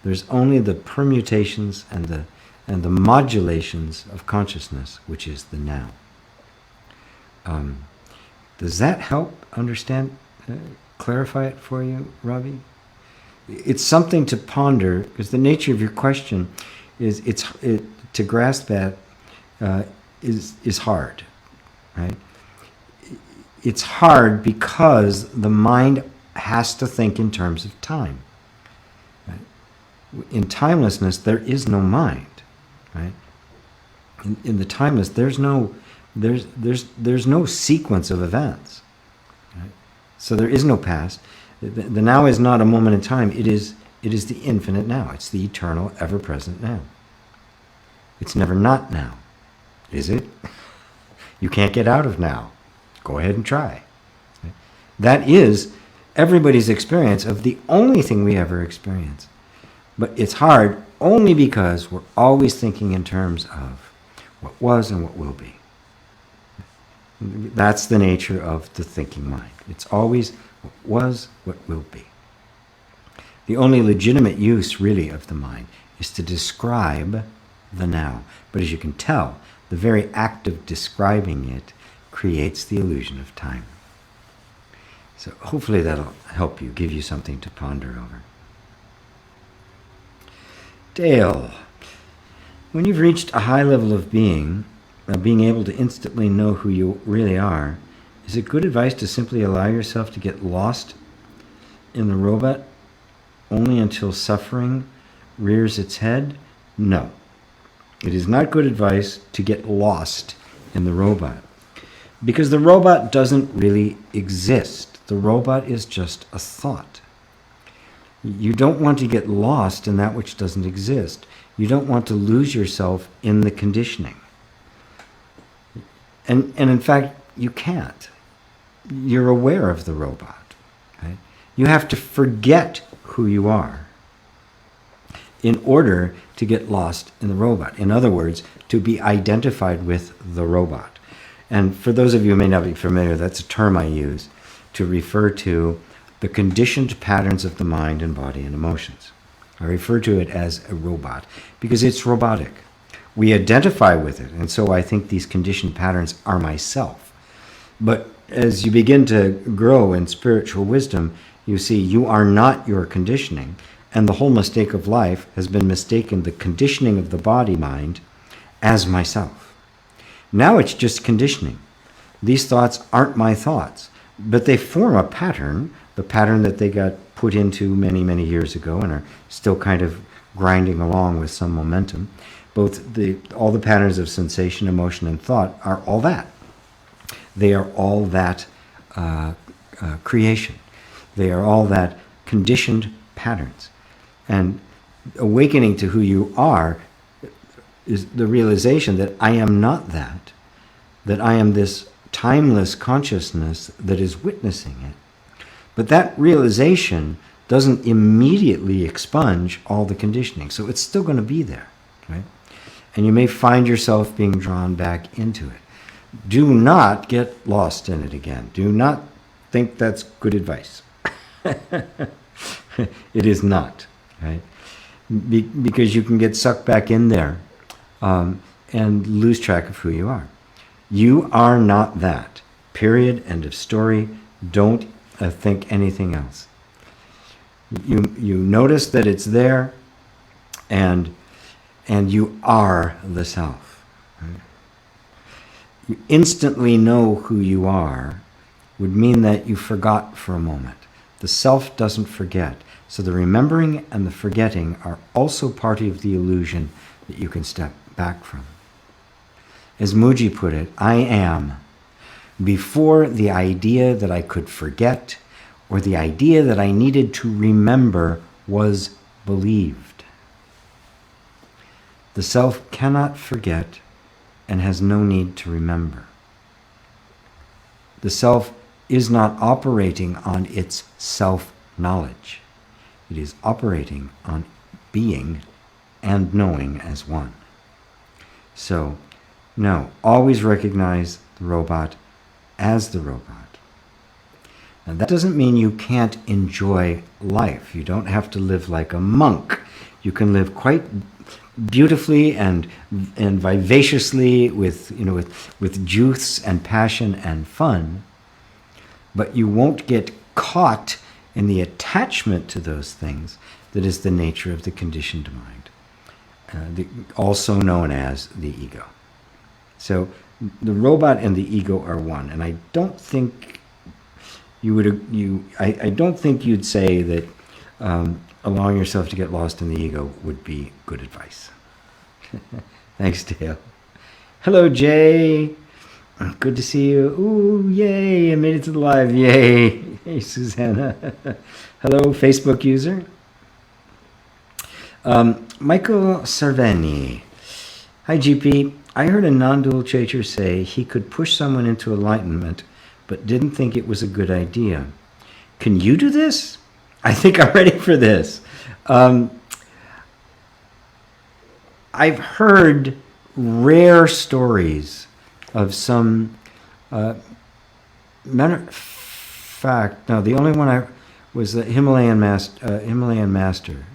the permutations and the modulations of consciousness, which is the now. Does that help understand, clarify it for you, Ravi? It's something to ponder, because the nature of your question is to grasp that is hard, right? It's hard because the mind has to think in terms of time. Right? In timelessness, there is no mind, right? In the timeless, there's no sequence of events. Right? So there is no past. The now is not a moment in time. It is the infinite now. It's the eternal, ever-present now. It's never not now, is it? You can't get out of now. Go ahead and try. Right? That is everybody's experience of the only thing we ever experience. But it's hard only because we're always thinking in terms of what was and what will be. That's the nature of the thinking mind. It's always what was, what will be. The only legitimate use, really, of the mind is to describe the now. But as you can tell, the very act of describing it creates the illusion of time. So hopefully that'll help you, give you something to ponder over. Dale, when you've reached a high level of being able to instantly know who you really are, is it good advice to simply allow yourself to get lost in the robot only until suffering rears its head? No. It is not good advice to get lost in the robot, because the robot doesn't really exist. The robot is just a thought. You don't want to get lost in that which doesn't exist. You don't want to lose yourself in the conditioning. And in fact, you can't. You're aware of the robot. Right? You have to forget who you are in order to get lost in the robot. In other words, to be identified with the robot. And for those of you who may not be familiar, that's a term I use to refer to the conditioned patterns of the mind and body and emotions. I refer to it as a robot because it's robotic. We identify with it, and so I think these conditioned patterns are myself. But as you begin to grow in spiritual wisdom, you see you are not your conditioning, and the whole mistake of life has been mistaken the conditioning of the body-mind as myself. Now it's just conditioning. These thoughts aren't my thoughts, but they form a pattern, the pattern that they got put into many, many years ago and are still kind of grinding along with some momentum. All the patterns of sensation, emotion, and thought are all that. They are all that creation. They are all that conditioned patterns. And awakening to who you are is the realization that I am not that I am this timeless consciousness that is witnessing it. But that realization doesn't immediately expunge all the conditioning. So it's still going to be there, right? And you may find yourself being drawn back into it. Do not get lost in it again. Do not think that's good advice. It is not, right? Because you can get sucked back in there and lose track of who you are. You are not that. Period. End of story. Don't think anything else. You notice that it's there, and you are the self. Right? You instantly know who you are would mean that you forgot for a moment. The self doesn't forget. So the remembering and the forgetting are also part of the illusion that you can step back from. As Muji put it, I am, before the idea that I could forget or the idea that I needed to remember was believed. The self cannot forget and has no need to remember. The self is not operating on its self-knowledge. It is operating on being and knowing as one. So, no, always recognize the robot as the robot. Now, that doesn't mean you can't enjoy life. You don't have to live like a monk. You can live quite beautifully and vivaciously with juice and passion and fun, but you won't get caught in the attachment to those things that is the nature of the conditioned mind, also known as the ego. So the robot and the ego are one, and I don't think I don't think you'd say that allowing yourself to get lost in the ego would be good advice. Thanks, Dale. Hello, Jay. Good to see you. Ooh, yay, I made it to the live. Yay. Hey, Susanna. Hello, Facebook user. Michael Sarveni. Hi, GP. I heard a non-dual teacher say he could push someone into enlightenment, but didn't think it was a good idea. Can you do this? I think I'm ready for this. I've heard rare stories of some, matter of fact, no, the only one was the Himalayan master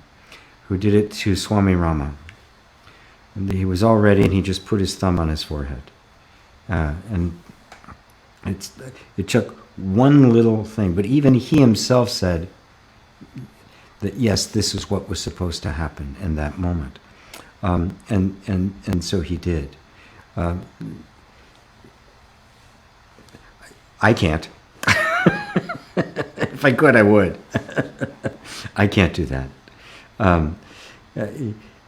who did it to Swami Rama. And he was all ready, and he just put his thumb on his forehead. And it took one little thing, but even he himself said that yes, this is what was supposed to happen in that moment, and so he did. I can't. If I could, I would. I can't do that.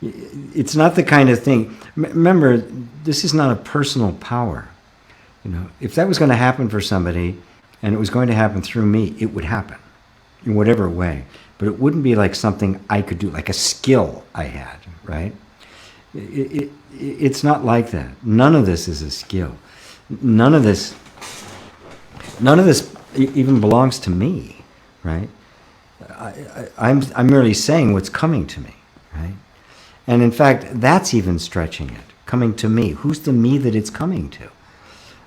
It's not the kind of thing. Remember, this is not a personal power. If that was going to happen for somebody, and it was going to happen through me, it would happen in whatever way. But it wouldn't be like something I could do, like a skill I had, right? It's not like that. None of this is a skill. None of this even belongs to me, right? I'm merely saying what's coming to me, right? And in fact, that's even stretching it. Coming to me. Who's the me that it's coming to?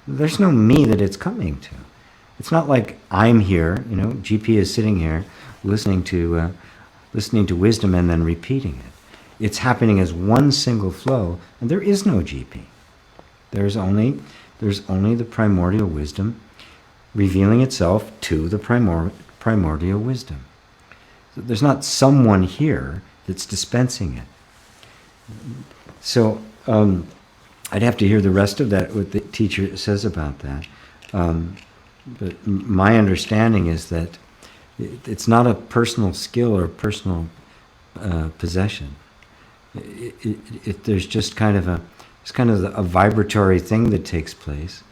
There's no me that it's coming to. It's not like I'm here, GP is sitting here listening to wisdom and then repeating it. It's happening as one single flow, and there is no GP. There's only the primordial wisdom revealing itself to the primordial wisdom. So there's not someone here that's dispensing it. So I'd have to hear the rest of that, what the teacher says about that. But my understanding is that it's not a personal skill or personal possession. There's just kind of a vibratory thing that takes place.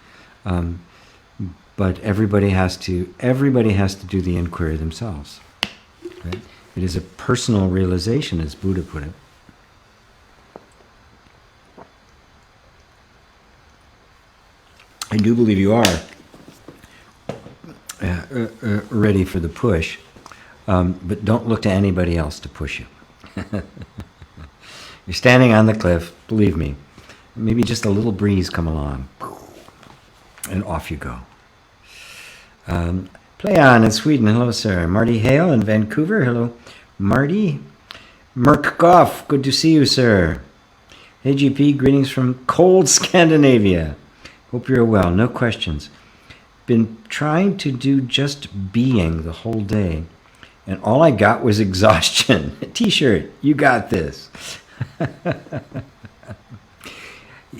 But everybody has to do the inquiry themselves. Right? It is a personal realization, as Buddha put it. I do believe you are ready for the push, but don't look to anybody else to push you. You're standing on the cliff, believe me. Maybe just a little breeze come along, and off you go. Play on in Sweden. Hello, sir. Marty Hale in Vancouver. Hello, Marty. Merk Goff. Good to see you, sir. Hey, GP. Greetings from cold Scandinavia. Hope you're well. No questions. Been trying to do just being the whole day, and all I got was exhaustion. T-shirt. You got this.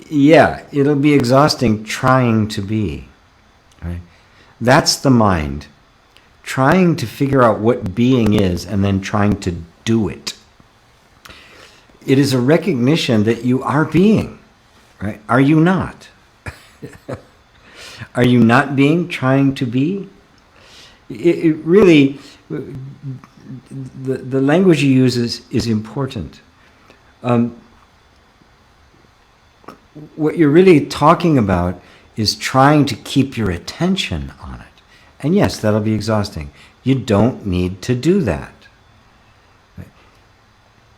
Yeah, it'll be exhausting trying to be. Right? That's the mind. Trying to figure out what being is and then trying to do it. It is a recognition that you are being. right? Are you not? Are you not being, trying to be? It really, the language you use is important. What you're really talking about is trying to keep your attention on it. And yes, that'll be exhausting. You don't need to do that.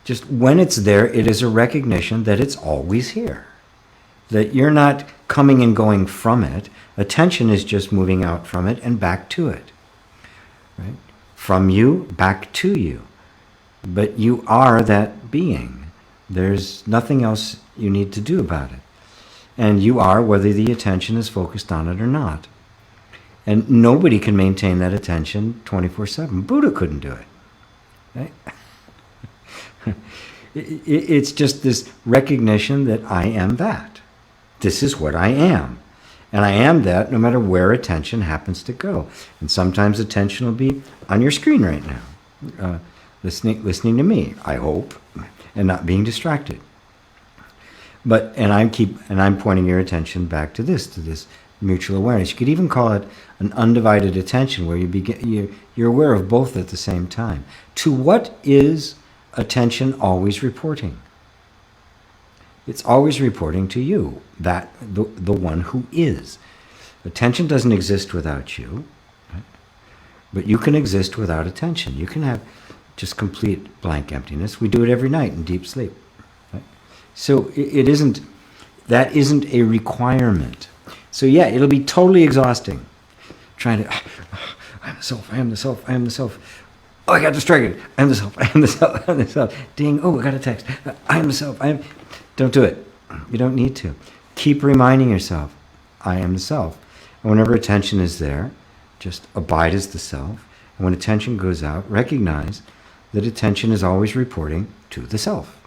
Just when it's there, it is a recognition that it's always here. That you're not coming and going from it. Attention is just moving out from it and back to it. Right? From you, back to you. But you are that being. There's nothing else you need to do about it. And you are whether the attention is focused on it or not. And nobody can maintain that attention 24/7. Buddha couldn't do it. Right? It's just this recognition that I am that. This is what I am. And I am that no matter where attention happens to go. And sometimes attention will be on your screen right now, listening to me, I hope, and not being distracted. But I'm pointing your attention back to this mutual awareness. You could even call it an undivided attention, where you're aware of both at the same time. To what is attention always reporting? It's always reporting to you, that the one who is. Attention doesn't exist without you, right? But you can exist without attention. You can have just complete blank emptiness. We do it every night in deep sleep. Right? So that isn't a requirement. So yeah, it'll be totally exhausting. Trying to, I am the self, I am the self, I am the self. Oh, I got distracted. I am the self, I am the self, I am the self. Ding, oh, I got a text. I am the self, I am. Don't do it. You don't need to. Keep reminding yourself, I am the self. And whenever attention is there, just abide as the self. And when attention goes out, recognize that attention is always reporting to the self.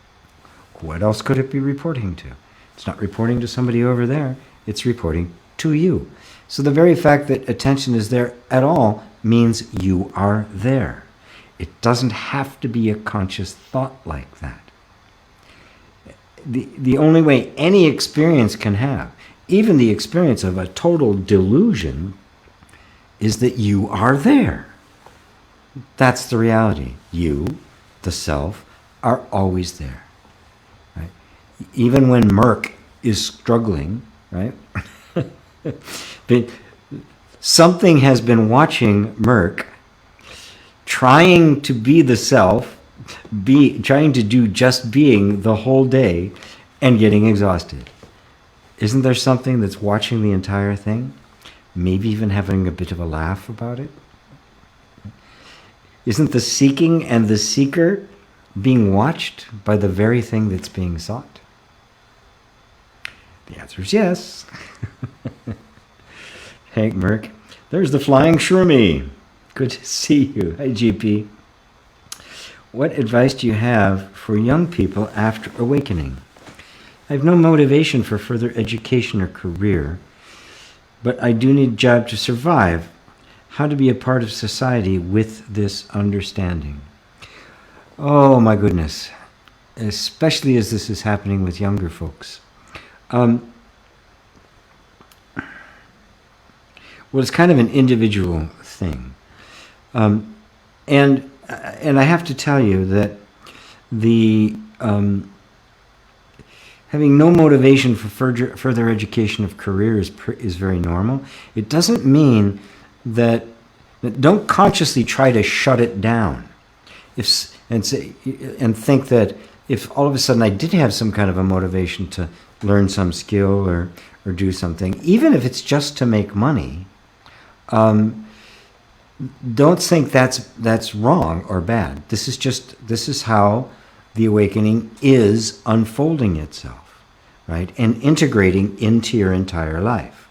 What else could it be reporting to? It's not reporting to somebody over there. It's reporting to you. So the very fact that attention is there at all means you are there. It doesn't have to be a conscious thought like that. The only way any experience can have, even the experience of a total delusion, is that you are there. That's the reality. You, the self, are always there. Right? Even when Merck is struggling, right? But something has been watching Merck, trying to be the self, trying to do just being the whole day, and getting exhausted. Isn't there something that's watching the entire thing? Maybe even having a bit of a laugh about it? Isn't the seeking and the seeker being watched by the very thing that's being sought? The answer is yes. Hank Merck, there's the flying shroomy. Good to see you. Hi, GP. What advice do you have for young people after awakening? I have no motivation for further education or career, but I do need a job to survive. How to be a part of society with this understanding? Oh my goodness, especially as this is happening with younger folks. Well, it's kind of an individual thing. And I have to tell you that the having no motivation for further education of career is very normal. It doesn't mean that don't consciously try to shut it down. And think that if all of a sudden I did have some kind of a motivation to learn some skill or do something, even if it's just to make money, don't think that's wrong or bad. This is how the awakening is unfolding itself, right? And integrating into your entire life.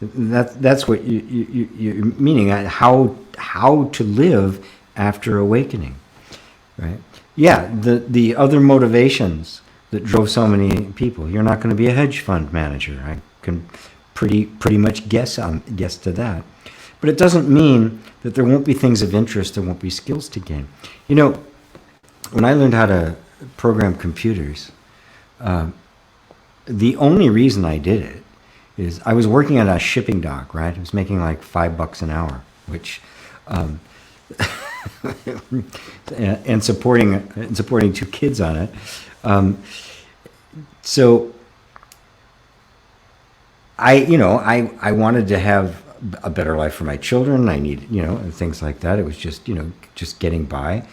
That's what you're meaning. How to live after awakening, right? Yeah, the other motivations that drove so many people. You're not going to be a hedge fund manager. I can pretty much guess to that. But it doesn't mean that there won't be things of interest, there won't be skills to gain. You know, when I learned how to program computers, the only reason I did it is I was working at a shipping dock, right? I was making like $5 an hour, which, and supporting 2 kids on it. So I wanted to have a better life for my children. I need, and things like that. It was just, just getting by.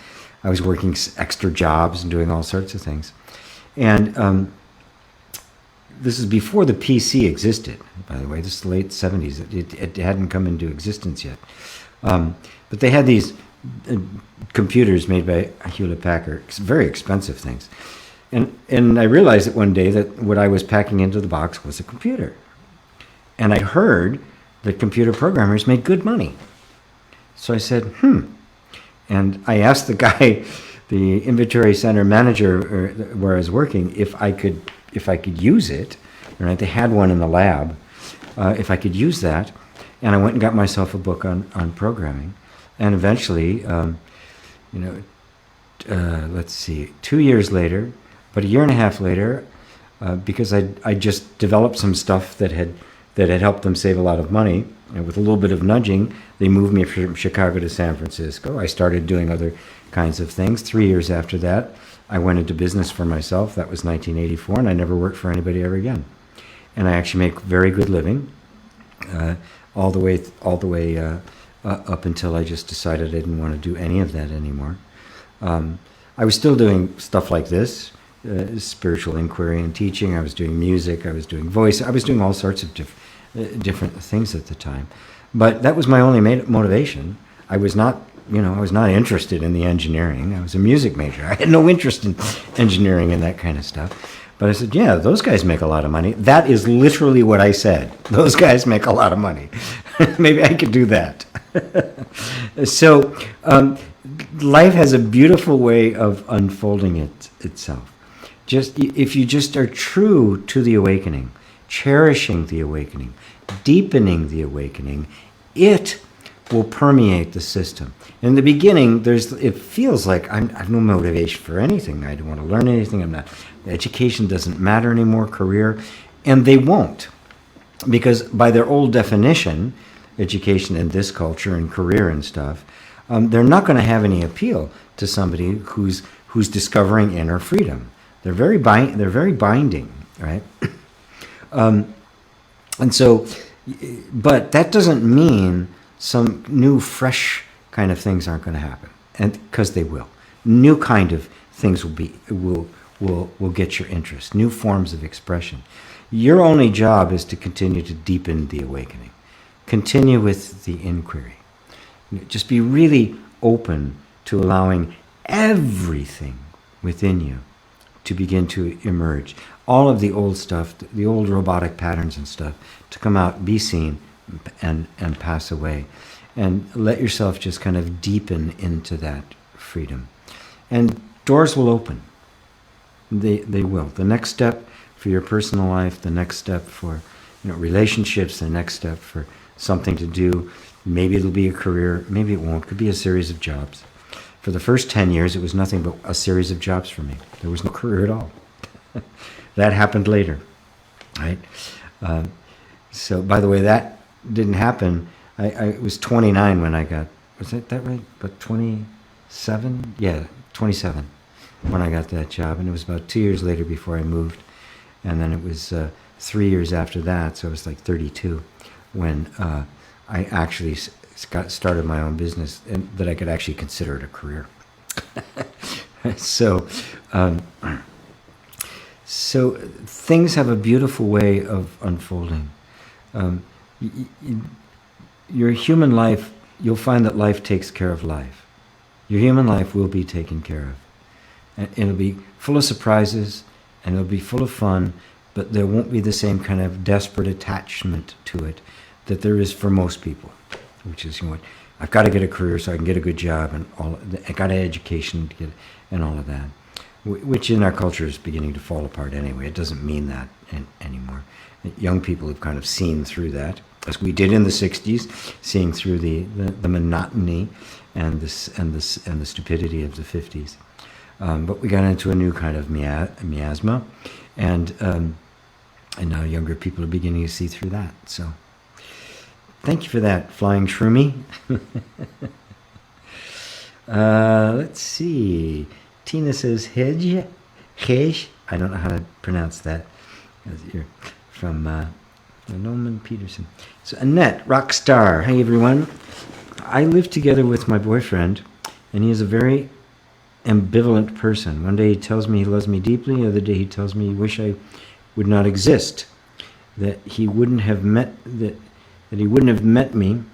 I was working extra jobs and doing all sorts of things. And this is before the PC existed, by the way. This is the late 70s. It hadn't come into existence yet. But they had these computers made by Hewlett-Packard, very expensive things. And I realized that one day that what I was packing into the box was a computer. And I heard that computer programmers made good money. So I said, And I asked the guy, the inventory center manager where I was working, if I could use it. Right? They had one in the lab. If I could use that. And I went and got myself a book on programming. And eventually, let's see, 2 years later, but a year and a half later, because I just developed some stuff that had helped them save a lot of money, and with a little bit of nudging, they moved me from Chicago to San Francisco. I started doing other kinds of things. 3 years after that, I went into business for myself. That was 1984, and I never worked for anybody ever again. And I actually make very good living, all the way up until I just decided I didn't want to do any of that anymore. I was still doing stuff like this, spiritual inquiry and teaching. I was doing music. I was doing voice. I was doing all sorts of different things at the time. But that was my only motivation. I was not interested in the engineering. I was a music major. I had no interest in engineering and that kind of stuff. But I said, yeah, those guys make a lot of money. That is literally what I said. Those guys make a lot of money. Maybe I could do that. So life has a beautiful way of unfolding itself. Just if you just are true to the awakening, cherishing the awakening, deepening the awakening, it will permeate the system. In the beginning, it feels like I have no motivation for anything. I don't want to learn anything. Education doesn't matter anymore, career, and they won't, because by their old definition, education in this culture and career and stuff, they're not going to have any appeal to somebody who's discovering inner freedom. They're very binding, right? And so, but that doesn't mean some new, fresh kind of things aren't going to happen, and because they will. New kind of things will get your interest. New forms of expression. Your only job is to continue to deepen the awakening. Continue with the inquiry. Just be really open to allowing everything within you to begin to emerge. All of the old stuff, the old robotic patterns and stuff, to come out, be seen, and pass away. And let yourself just kind of deepen into that freedom. And doors will open. They will. The next step for your personal life, the next step for relationships, the next step for something to do. Maybe it'll be a career, maybe it won't. It could be a series of jobs. For the first 10 years, it was nothing but a series of jobs for me. There was no career at all. That happened later, right? So, by the way, that didn't happen. I was 29 when I got, was that right? But 27? Yeah, 27 when I got that job. And it was about 2 years later before I moved. And then it was 3 years after that, so it was like 32, when I actually started my own business, and that I could actually consider it a career. So things have a beautiful way of unfolding. Your human life, you'll find that life takes care of life. Your human life will be taken care of. And it'll be full of surprises, and it'll be full of fun, but there won't be the same kind of desperate attachment to it that there is for most people, which is, I've got to get a career so I can get a good job, and I got an education to get, and all of that, which in our culture is beginning to fall apart anyway. It doesn't mean that anymore. Young people have kind of seen through that, as we did in the 60s, seeing through the monotony and the stupidity of the 50s. But we got into a new kind of miasma, and And now younger people are beginning to see through that. So thank you for that, Flying Shroomy. Let's see. Tina says, Hedge. I don't know how to pronounce that. You're from Norman Peterson. So Annette, rock star. Hey, everyone. I live together with my boyfriend, and he is a very ambivalent person. One day he tells me he loves me deeply. The other day he tells me he wish I would not exist, that he wouldn't have met me,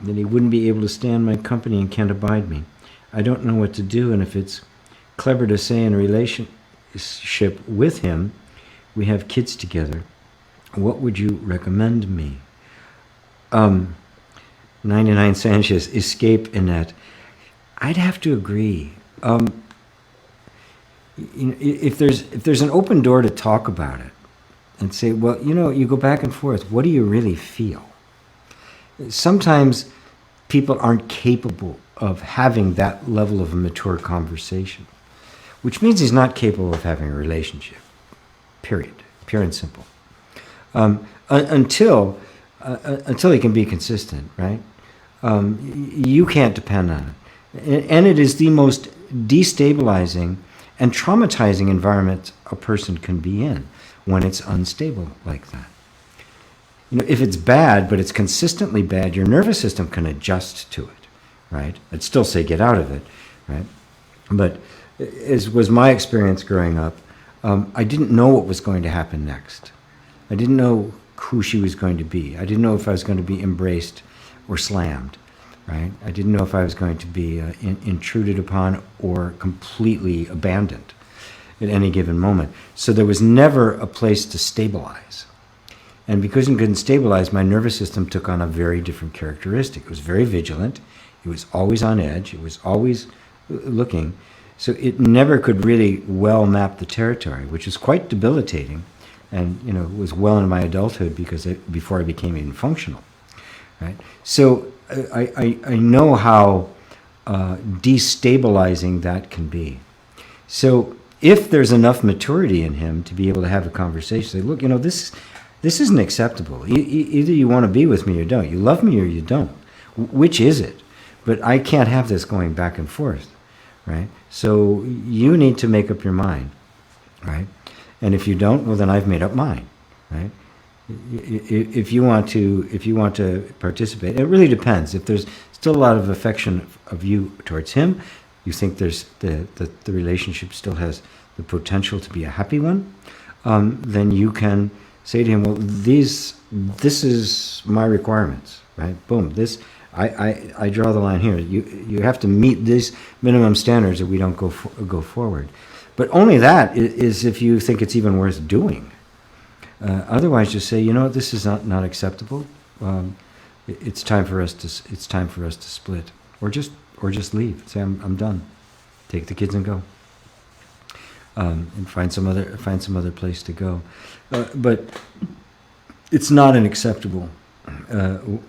that he wouldn't be able to stand my company and can't abide me. I don't know what to do, and if it's clever to say in a relationship with him, we have kids together, what would you recommend me? 99 Sanchez, escape Annette. I'd have to agree. If there's an open door to talk about it and say, well, you go back and forth. What do you really feel? Sometimes people aren't capable of having that level of a mature conversation, which means he's not capable of having a relationship, period, pure and simple. Until he can be consistent, right? You can't depend on it. And it is the most destabilizing and traumatizing environment a person can be in when it's unstable like that. If it's bad, but it's consistently bad, your nervous system can adjust to it, right? I'd still say get out of it, right? But as was my experience growing up, I didn't know what was going to happen next. I didn't know who she was going to be. I didn't know if I was going to be embraced or slammed, right? I didn't know if I was going to be intruded upon or completely abandoned at any given moment. So there was never a place to stabilize. And because it couldn't stabilize, my nervous system took on a very different characteristic. It was very vigilant. It was always on edge. It was always looking. So it never could really well map the territory, which is quite debilitating. And, it was well into my adulthood before I became even functional, right? So I know how destabilizing that can be. So if there's enough maturity in him to be able to have a conversation, say, look, this isn't acceptable. Either you want to be with me or don't. You love me or you don't. Which is it? But I can't have this going back and forth, right? So you need to make up your mind, right? And if you don't, well, then I've made up mine, right? If you want to participate, it really depends. If there's still a lot of affection of you towards him, you think there's the relationship still has the potential to be a happy one, then you can say to him, well, this is my requirements, right? Boom, I draw the line here. You have to meet these minimum standards or we don't go forward. But only that is if you think it's even worth doing. Otherwise, just say, this is not acceptable. It's time for us to split, or just leave. Say, I'm done. Take the kids and go, and find some other place to go. But it's not an acceptable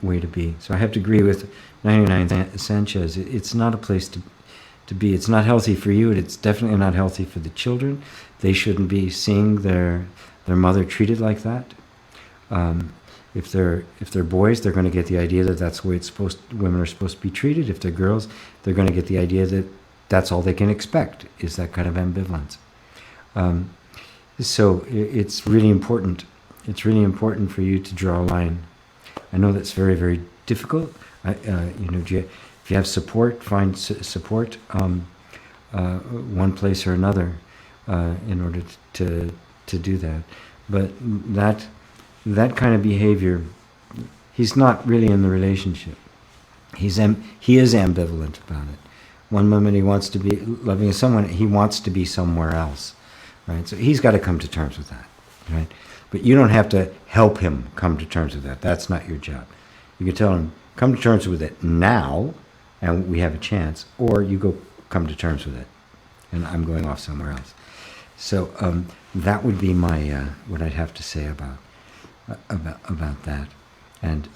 way to be. So I have to agree with 99 Sanchez. It's not a place to be. It's not healthy for you. It's definitely not healthy for the children. They shouldn't be seeing their mother treated like that. If they're boys, they're going to get the idea that that's the way women are supposed to be treated. If they're girls, they're going to get the idea that that's all they can expect, is that kind of ambivalence. So it's really important. It's really important for you to draw a line. I know that's very, very difficult. If you have support, find support one place or another in order to do that. But that kind of behavior, he's not really in the relationship. He is ambivalent about it. One moment he wants to be loving someone, he wants to be somewhere else, right? So he's got to come to terms with that, right? But you don't have to help him come to terms with that. That's not your job. You can tell him, come to terms with it now, and we have a chance, or you go come to terms with it, and I'm going off somewhere else. So that would be my what I'd have to say about that. And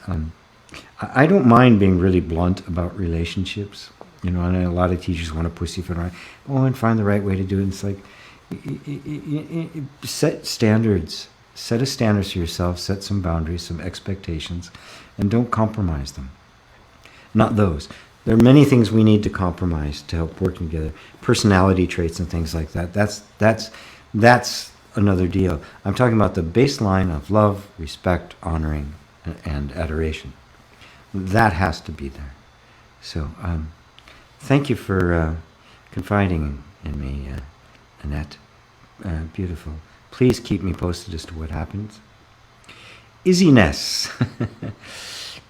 I don't mind being really blunt about relationships. I know a lot of teachers want to pussyfoot around, and find the right way to do it. And it's like, set standards. Set a standard for yourself, set some boundaries, some expectations, and don't compromise them. Not those. There are many things we need to compromise to help working together. Personality traits and things like that. That's another deal. I'm talking about the baseline of love, respect, honoring, and adoration. That has to be there. So, thank you for confiding in me, Annette. Beautiful. Please keep me posted as to what happens. Izziness.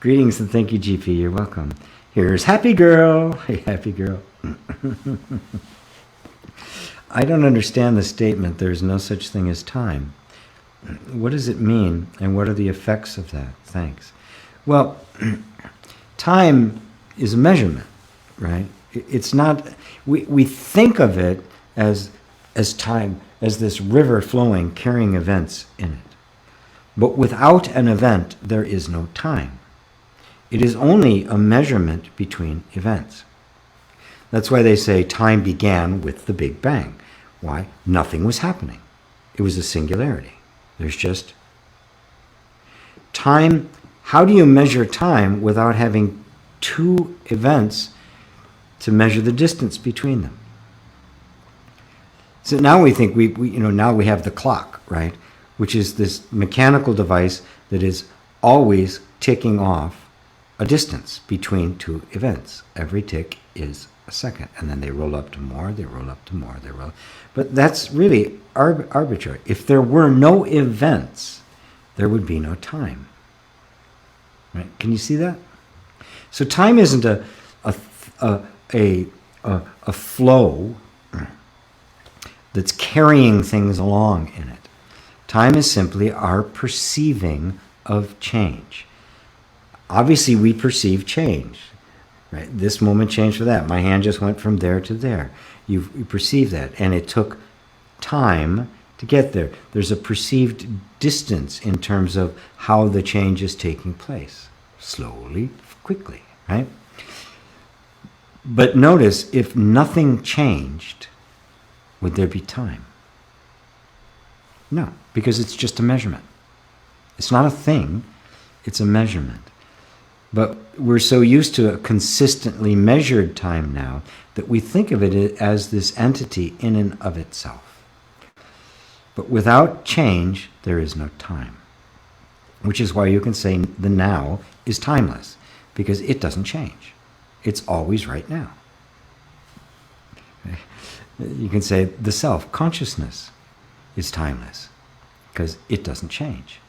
Greetings and thank you, GP. You're welcome. Here's Happy Girl. Hey, Happy Girl. I don't understand the statement, there's no such thing as time. What does it mean, and what are the effects of that? Thanks. Well, time is a measurement, right? It's not, we think of it as time, as this river flowing, carrying events in it. But without an event, there is no time. It is only a measurement between events. That's why they say time began with the Big Bang. Why? Nothing was happening. It was a singularity. There's just time. How do you measure time without having two events to measure the distance between them? So now we think now we have the clock, right? Which is this mechanical device that is always ticking off a distance between two events. Every tick is a second, and then they roll up to more, they roll up to more, they roll. But that's really arbitrary. If there were no events, there would be no time. Right? Can you see that? So time isn't a flow that's carrying things along in it. Time is simply our perceiving of change. Obviously, we perceive change. Right? This moment changed for that. My hand just went from there to there. You perceive that. And it took time to get there. There's a perceived distance in terms of how the change is taking place. Slowly, quickly, right? But notice, if nothing changed, would there be time? No, because it's just a measurement. It's not a thing, it's a measurement. But we're so used to a consistently measured time now that we think of it as this entity in and of itself. But without change, there is no time. Which is why you can say the now is timeless, because it doesn't change. It's always right now. You can say the self, consciousness, is timeless, because it doesn't change.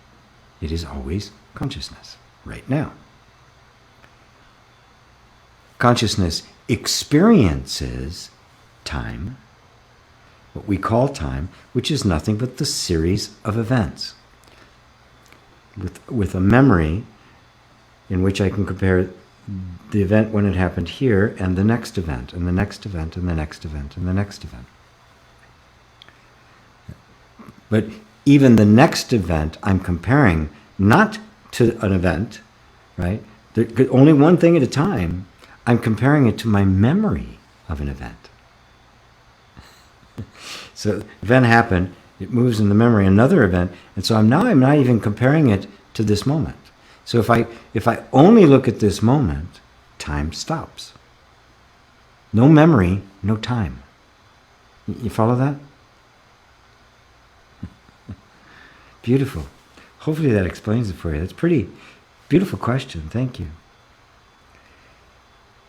It is always consciousness, right now. Consciousness experiences time, what we call time, which is nothing but the series of events. With a memory in which I can compare the event when it happened here and the next event, and the next event, and the next event, and the next event. But even the next event I'm comparing not to an event, right? Only one thing at a time. I'm comparing it to my memory of an event. So event happened, it moves in the memory, another event, and so I'm not even comparing it to this moment. So if I only look at this moment, time stops. No memory, no time. You follow that? Beautiful. Hopefully that explains it for you. That's a pretty beautiful question. Thank you.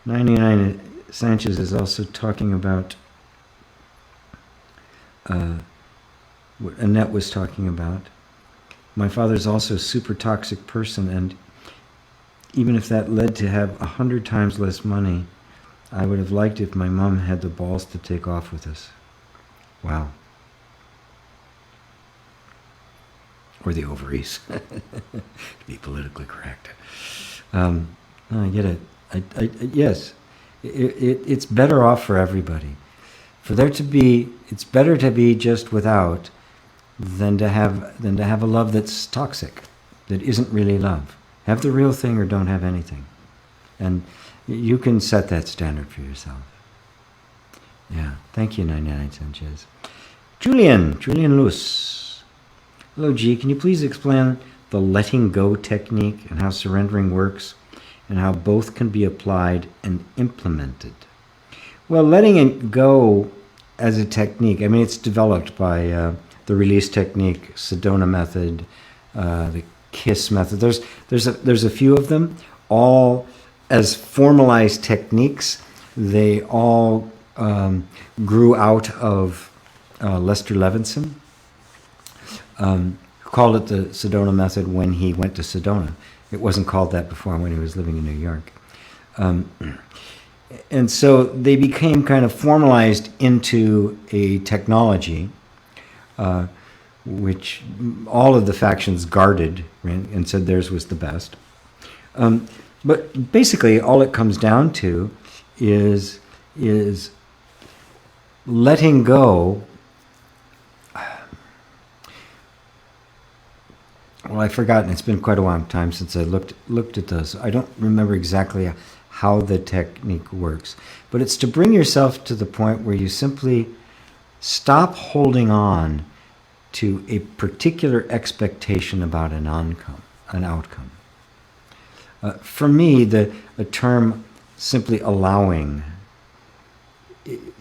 99 Sanchez is also talking about what Annette was talking about. My father's also a super toxic person, and even if that led to have 100 times less money, I would have liked if my mom had the balls to take off with us. Wow. Or the ovaries, to be politically correct. No, I get it. Yes, it's better off for everybody. It's better to be just without than to have a love that's toxic, that isn't really love. Have the real thing or don't have anything, and you can set that standard for yourself. Yeah, thank you, 99 Sanchez. Julian Luz. Hello, G. Can you please explain the letting go technique and how surrendering works and how both can be applied and implemented? Well, letting it go as a technique, I mean, it's developed by the release technique, Sedona method, the KISS method. There's a few of them, all as formalized techniques. They all grew out of Lester Levinson, called it the Sedona method when he went to Sedona. It wasn't called that before when he was living in New York. And so they became kind of formalized into a technology which all of the factions guarded, right, and said theirs was the best. But basically all it comes down to is letting go. Well, I've forgotten. It's been quite a long time since I looked at those. I don't remember exactly how the technique works. But it's to bring yourself to the point where you simply stop holding on to a particular expectation about an outcome. For me, a term simply allowing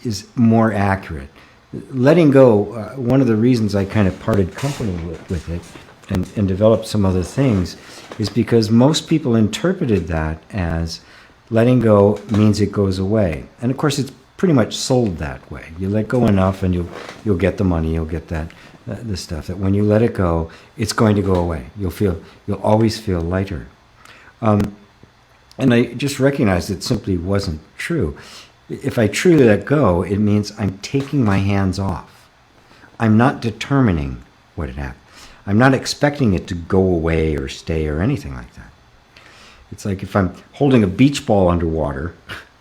is more accurate. Letting go, one of the reasons I kind of parted company with it and developed some other things is because most people interpreted that as letting go means it goes away. And of course, it's pretty much sold that way. You let go enough and you'll get the money, you'll get the stuff, that when you let it go, it's going to go away. You'll always feel lighter. And I just recognized it simply wasn't true. If I truly let go, it means I'm taking my hands off. I'm not determining what it happens. I'm not expecting it to go away or stay or anything like that. It's like if I'm holding a beach ball underwater,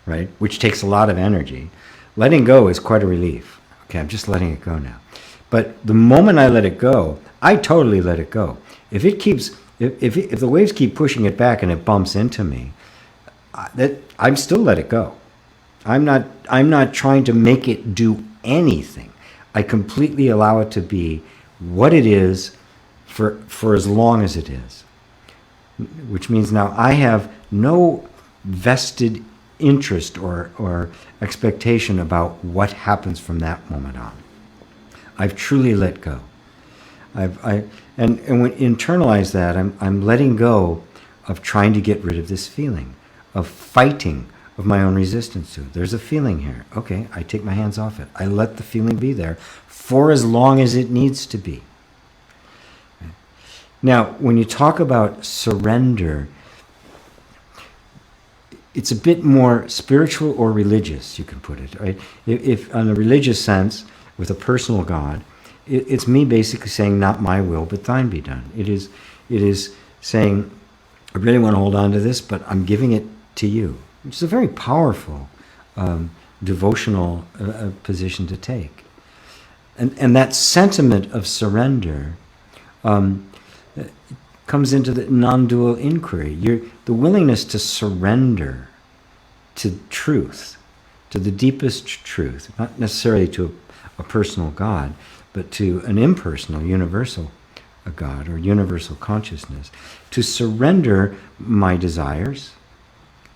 right, which takes a lot of energy, letting go is quite a relief. Okay, I'm just letting it go now. But the moment I let it go, I totally let it go. If the waves keep pushing it back and it bumps into me, I'm still let it go. I'm not trying to make it do anything. I completely allow it to be what it is for as long as it is. Which means now I have no vested interest or expectation about what happens from that moment on. I've truly let go. And when internalize that, I'm letting go of trying to get rid of this feeling, of fighting, of my own resistance to it. There's a feeling here. Okay, I take my hands off it. I let the feeling be there for as long as it needs to be. Now, when you talk about surrender, it's a bit more spiritual or religious, you can put it, right? If on a religious sense, with a personal God, it's me basically saying, not my will, but thine be done. It is saying, I really want to hold on to this, but I'm giving it to you, which is a very powerful devotional position to take. And that sentiment of surrender comes into the non-dual inquiry. The willingness to surrender to truth, to the deepest truth, not necessarily to a personal God, but to an impersonal, universal God or universal consciousness, to surrender my desires,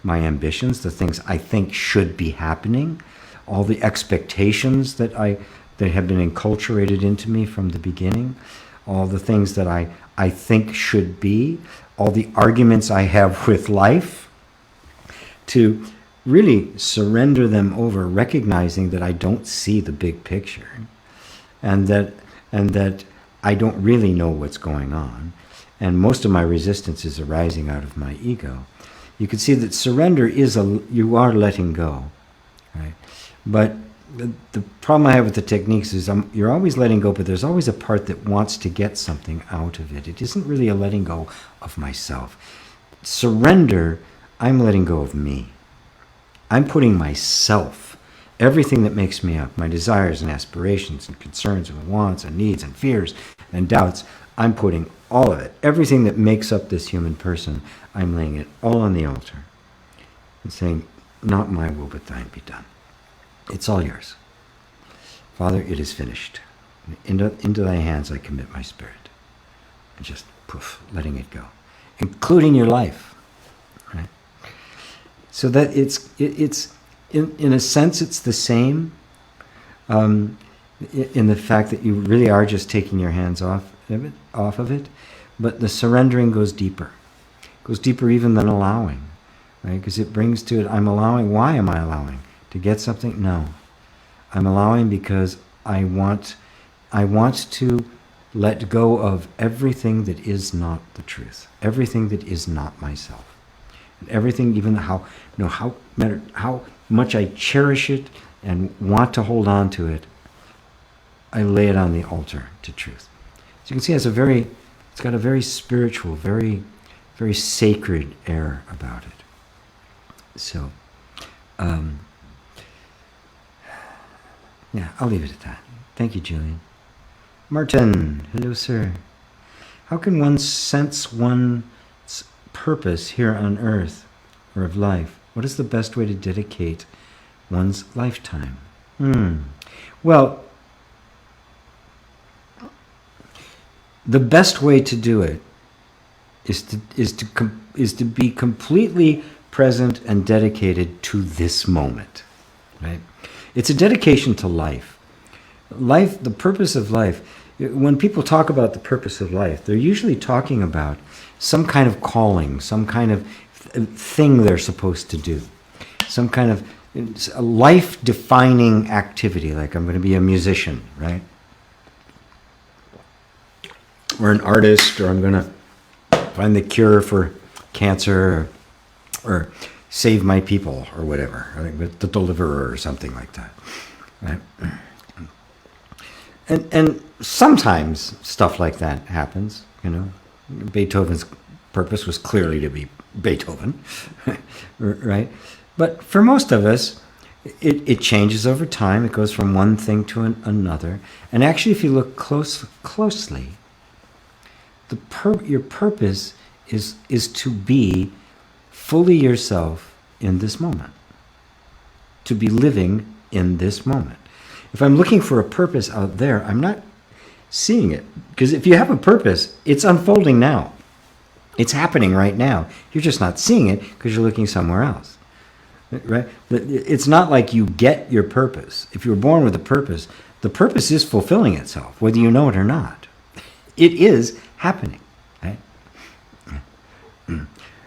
my ambitions, the things I think should be happening, all the expectations that have been enculturated into me from the beginning, all the things that I think should be, all the arguments I have with life, to really surrender them over, recognizing that I don't see the big picture, and that I don't really know what's going on, and most of my resistance is arising out of my ego. You can see that surrender is you are letting go, right? But the problem I have with the techniques is you're always letting go, but there's always a part that wants to get something out of it. It isn't really a letting go of myself. Surrender, I'm letting go of me. I'm putting myself, everything that makes me up, my desires and aspirations and concerns and wants and needs and fears and doubts, I'm putting all of it. Everything that makes up this human person, I'm laying it all on the altar and saying, not my will, but thine be done. It's all yours. Father, it is finished. Into thy hands I commit my spirit. and just poof, letting it go, including your life. Right? So that it's in a sense it's the same in the fact that you really are just taking your hands off of it, but the surrendering goes deeper. It goes deeper even than allowing, right? Because it brings to it, I'm allowing. Why am I allowing? To get something? No. I'm allowing because I want to let go of everything that is not the truth, everything that is not myself, and everything, even how much I cherish it and want to hold on to it, I lay it on the altar to truth. So you can see it's got a very spiritual, very, very sacred air about it. So, yeah, I'll leave it at that. Thank you, Julian. Martin, hello, sir. How can one sense one's purpose here on earth or of life? What is the best way to dedicate one's lifetime? Well, the best way to do it is to be completely present and dedicated to this moment, right? It's a dedication to life. Life, the purpose of life. When people talk about the purpose of life, they're usually talking about some kind of calling, some kind of thing they're supposed to do, some kind of a life-defining activity, like I'm going to be a musician, right? Or an artist, or I'm going to find the cure for cancer, or save my people, or whatever, right? The deliverer, or something like that, right? And sometimes stuff like that happens, you know. Beethoven's purpose was clearly to be Beethoven, right? But for most of us, it changes over time. It goes from one thing to another. And actually, if you look closely, your purpose is to be fully yourself in this moment, to be living in this moment. If I'm looking for a purpose out there, I'm not seeing it. Because if you have a purpose, it's unfolding now. It's happening right now. You're just not seeing it because you're looking somewhere else. Right? It's not like you get your purpose. If you were born with a purpose, the purpose is fulfilling itself, whether you know it or not. It is happening. Right?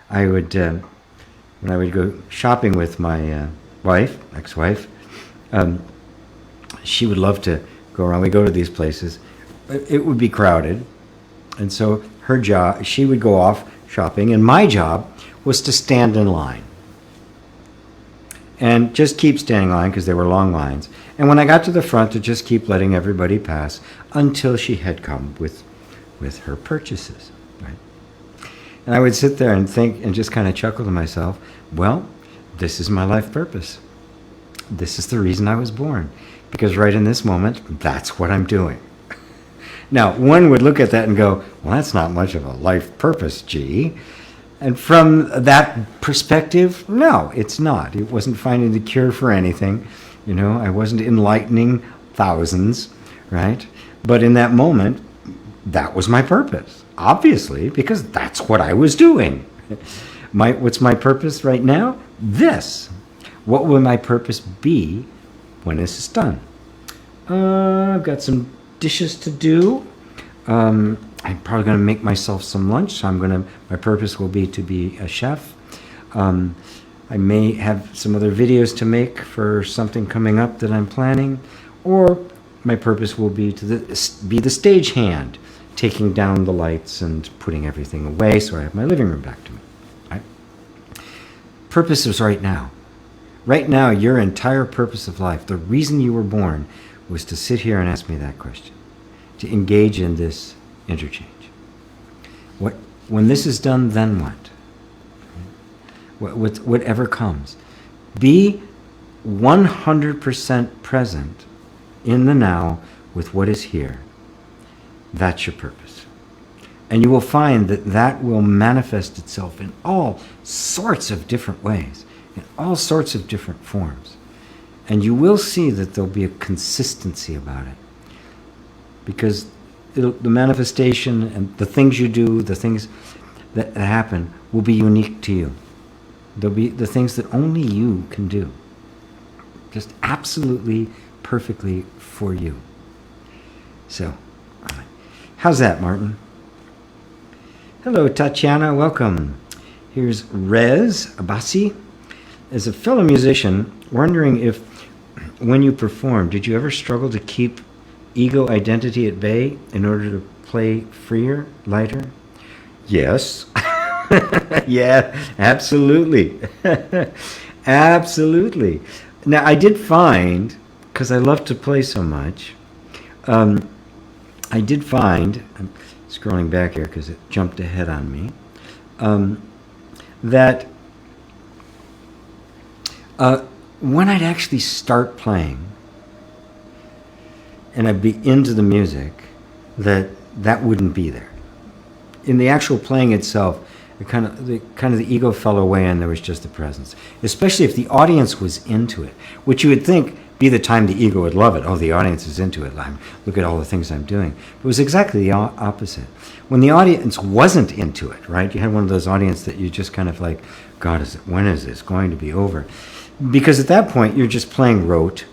I would, when I would go shopping with my ex-wife, she would love to go around. We go to these places. It would be crowded. And so her job, she would go off shopping, and my job was to stand in line. And just keep standing in line because they were long lines. And when I got to the front, to just keep letting everybody pass until she had come with her purchases. Right? And I would sit there and think and just kind of chuckle to myself, well, this is my life purpose. This is the reason I was born. Because right in this moment, that's what I'm doing. Now, one would look at that and go, well, that's not much of a life purpose, gee. And from that perspective, no, it's not. It wasn't finding the cure for anything. You know, I wasn't enlightening thousands, right? But in that moment, that was my purpose, obviously, because that's what I was doing. What's my purpose right now? This. What will my purpose be when this is done? I've got some dishes to do. I'm probably going to make myself some lunch. So my purpose will be to be a chef. I may have some other videos to make for something coming up that I'm planning, or my purpose will be to be the stagehand, taking down the lights and putting everything away so I have my living room back to me. Right? Purpose is right now. Right now, your entire purpose of life, the reason you were born, was to sit here and ask me that question, to engage in this interchange. When this is done, then what? Whatever comes. Be 100% present in the now with what is here. That's your purpose. And you will find that will manifest itself in all sorts of different ways, in all sorts of different forms. And you will see that there'll be a consistency about it. Because the manifestation and the things you do, the things that happen will be unique to you. They'll be the things that only you can do. Just absolutely, perfectly for you. So, how's that, Martin? Hello, Tatiana. Welcome. Here's Rez Abassi. As a fellow musician, wondering if, when you perform, did you ever struggle to keep ego identity at bay in order to play freer, lighter? Yes. Yeah, absolutely. Absolutely. Now, I did find, because I love to play so much, I did find, I'm scrolling back here because it jumped ahead on me, that when I'd actually start playing and I'd be into the music, that wouldn't be there. In the actual playing itself, the ego fell away and there was just the presence. Especially if the audience was into it, which you would think be the time the ego would love it. Oh, the audience is into it. Look at all the things I'm doing. It was exactly the opposite. When the audience wasn't into it, right? You had one of those audience that you just kind of like, God, when is this going to be over? Because at that point, you're just playing rote,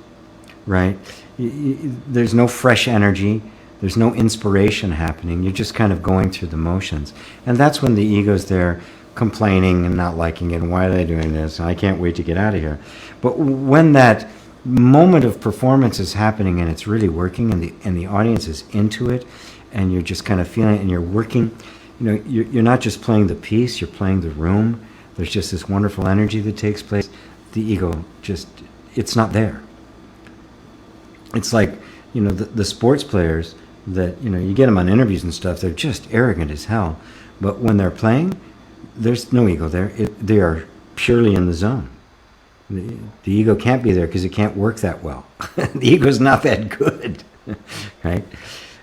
right? There's no fresh energy. There's no inspiration happening. You're just kind of going through the motions. And that's when the ego's there complaining and not liking it. And why are they doing this? I can't wait to get out of here. But when that moment of performance is happening and it's really working and the audience is into it and you're just kind of feeling it and you're working, you're not just playing the piece, you're playing the room. There's just this wonderful energy that takes place. The ego it's not there. It's like, the sports players that, you get them on interviews and stuff, they're just arrogant as hell. But when they're playing, there's no ego there. They are purely in the zone. The ego can't be there because it can't work that well. The ego's not that good, right?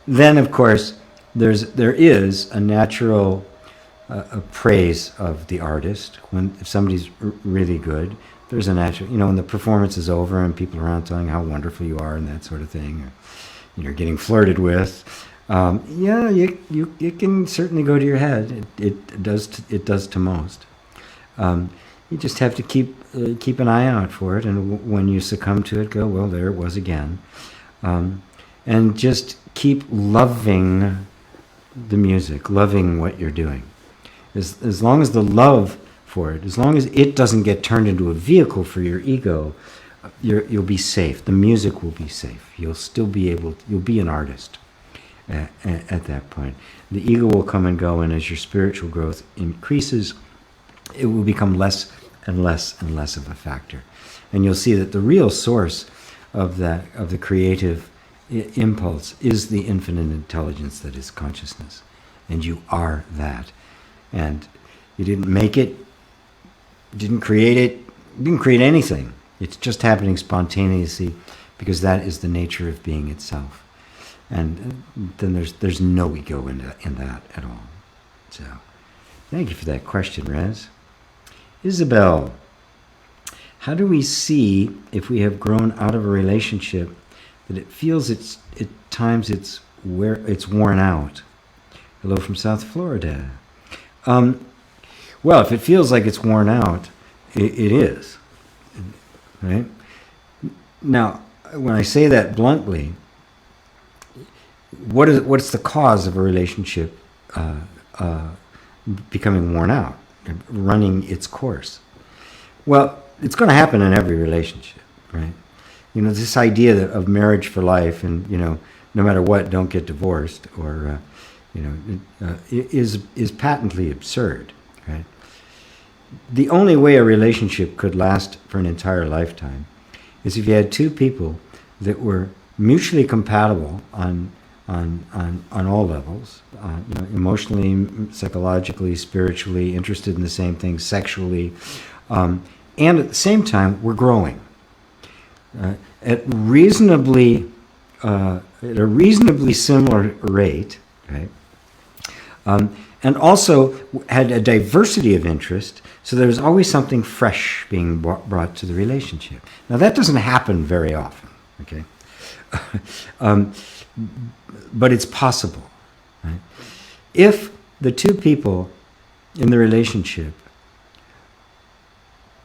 Then, of course, there is a natural praise of the artist. If somebody's really good, there's a natural, when the performance is over and people are around telling how wonderful you are and that sort of thing, or you're getting flirted with, it can certainly go to your head. It does to most. You just have to keep an eye out for it, and when you succumb to it, go, well, there it was again, and just keep loving the music, loving what you're doing. As long as the love for it, as long as it doesn't get turned into a vehicle for your ego, you'll be safe. The music will be safe. You'll be an artist at that point. The ego will come and go, and as your spiritual growth increases, it will become less and less and less of a factor. And you'll see that the real source of the creative impulse is the infinite intelligence that is consciousness. And you are that. And you didn't make it, didn't create it, didn't create anything. It's just happening spontaneously because that is the nature of being itself. And then there's no ego in that at all. So, thank you for that question, Rez. Isabel, how do we see if we have grown out of a relationship that it feels at times it's worn out? Hello from South Florida. Well, if it feels like it's worn out, it is, right? Now, when I say that bluntly, what's the cause of a relationship becoming worn out, running its course? Well, it's going to happen in every relationship, right? This idea of marriage for life and, no matter what, don't get divorced or, is patently absurd, right? The only way a relationship could last for an entire lifetime is if you had two people that were mutually compatible on all levels, emotionally, psychologically, spiritually, interested in the same things, sexually, and at the same time, we're growing at a reasonably similar rate, right? And also had a diversity of interest, so there was always something fresh being brought to the relationship. Now, that doesn't happen very often, okay? But it's possible. Right? If the two people in the relationship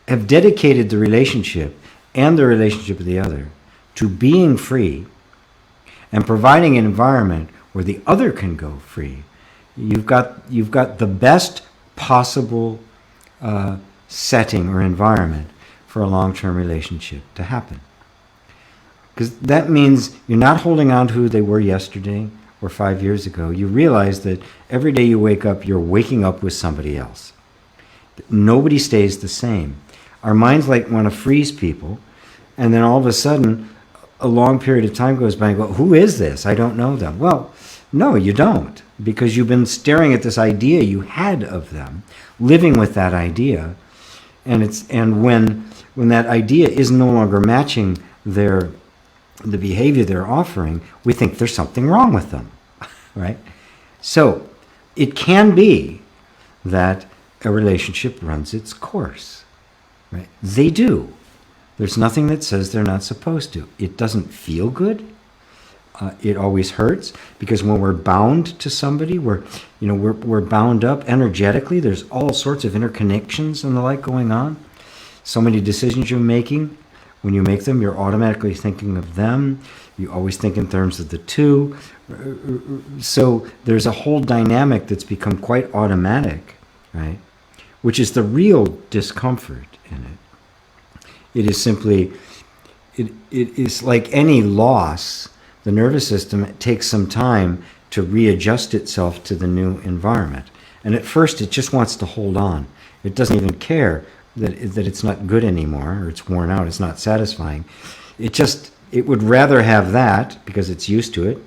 have dedicated the relationship and the relationship of the other to being free and providing an environment where the other can go free, you've got the best possible setting or environment for a long-term relationship to happen. Because that means you're not holding on to who they were yesterday or 5 years ago. You realize that every day you wake up, you're waking up with somebody else. Nobody stays the same. Our minds want to freeze people, and then all of a sudden, a long period of time goes by and go, who is this? I don't know them. Well, no, you don't, because you've been staring at this idea you had of them, living with that idea, and when that idea is no longer matching the behavior they're offering, we think there's something wrong with them, right? So it can be that a relationship runs its course, right? They do. There's nothing that says they're not supposed to. It doesn't feel good. It always hurts, because when we're bound to somebody, we're bound up energetically. There's all sorts of interconnections and the like going on. So many decisions you're making. When you make them, you're automatically thinking of them. You always think in terms of the two. So there's a whole dynamic that's become quite automatic, right? Which is the real discomfort in it. It is simply, it is like any loss. The nervous system takes some time to readjust itself to the new environment. And at first it just wants to hold on. It doesn't even care that it's not good anymore, or it's worn out, it's not satisfying. It would rather have that, because it's used to it,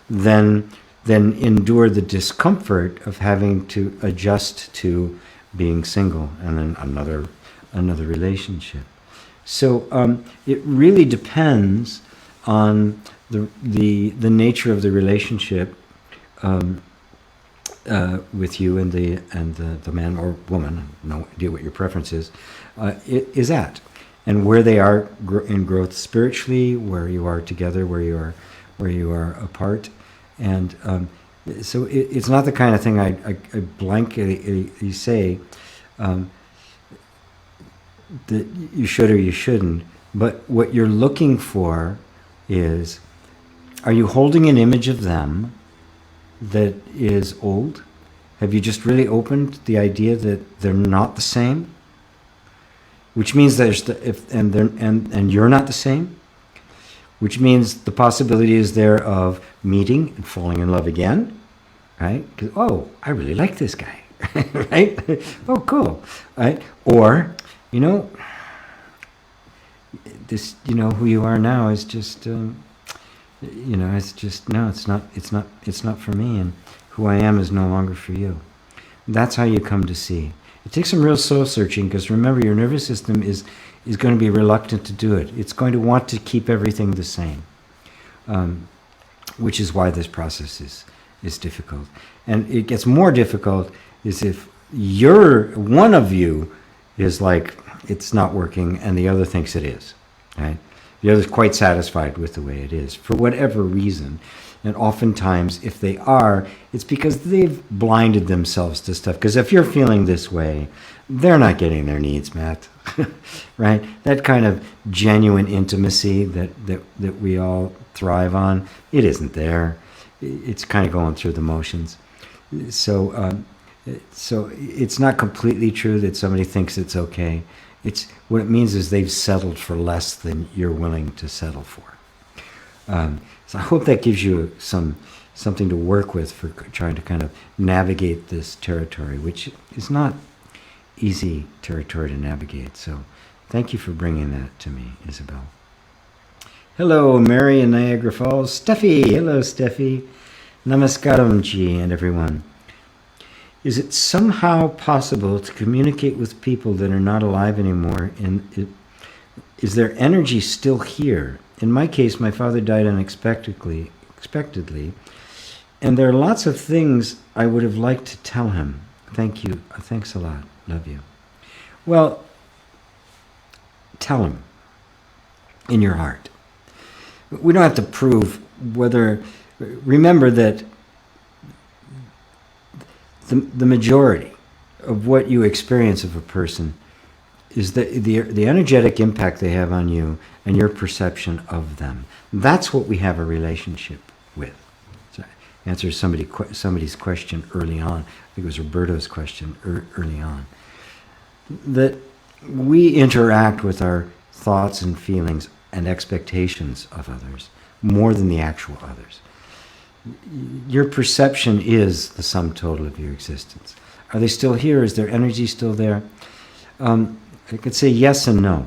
than endure the discomfort of having to adjust to being single and then another relationship. So it really depends on the nature of the relationship with you and the man or woman, no idea what your preference is at, and where they are in growth spiritually, where you are together, where you are apart, and so it's not the kind of thing I blankly say that you should or you shouldn't. But what you're looking for is, are you holding an image of them that is old? Have you just really opened the idea that they're not the same? Which means and you're not the same? Which means the possibility is there of meeting and falling in love again, right? Oh, I really like this guy, right? Oh, cool, right? Or, this, who you are now is just, it's just, no, it's not for me, and who I am is no longer for you. That's how you come to see. It takes some real soul searching, because remember, your nervous system is going to be reluctant to do it. It's going to want to keep everything the same, which is why this process is difficult. And it gets more difficult is if one of you is like, it's not working, and the other thinks it is, right? The other's quite satisfied with the way it is, for whatever reason. And oftentimes, if they are, it's because they've blinded themselves to stuff. Because if you're feeling this way, they're not getting their needs met, right? That kind of genuine intimacy that we all thrive on, it isn't there. It's kind of going through the motions. So it's not completely true that somebody thinks it's okay. It's what it means is they've settled for less than you're willing to settle for. So I hope that gives you something to work with for trying to kind of navigate this territory, which is not easy territory to navigate. So thank you for bringing that to me, Isabel. Hello, Mary in Niagara Falls. Steffi, hello, Steffi. Namaskaram ji and everyone. Is it somehow possible to communicate with people that are not alive anymore? Is their energy still here? In my case, my father died unexpectedly, and there are lots of things I would have liked to tell him. Thank you. Thanks a lot. Love you. Well, tell him in your heart. We don't have to prove whether... Remember that the majority of what you experience of a person is the energetic impact they have on you and your perception of them. That's what we have a relationship with. So answer somebody's question early on. I think it was Roberto's question early on. That we interact with our thoughts and feelings and expectations of others more than the actual others. Your perception is the sum total of your existence. Are they still here? Is their energy still there? I could say yes and no.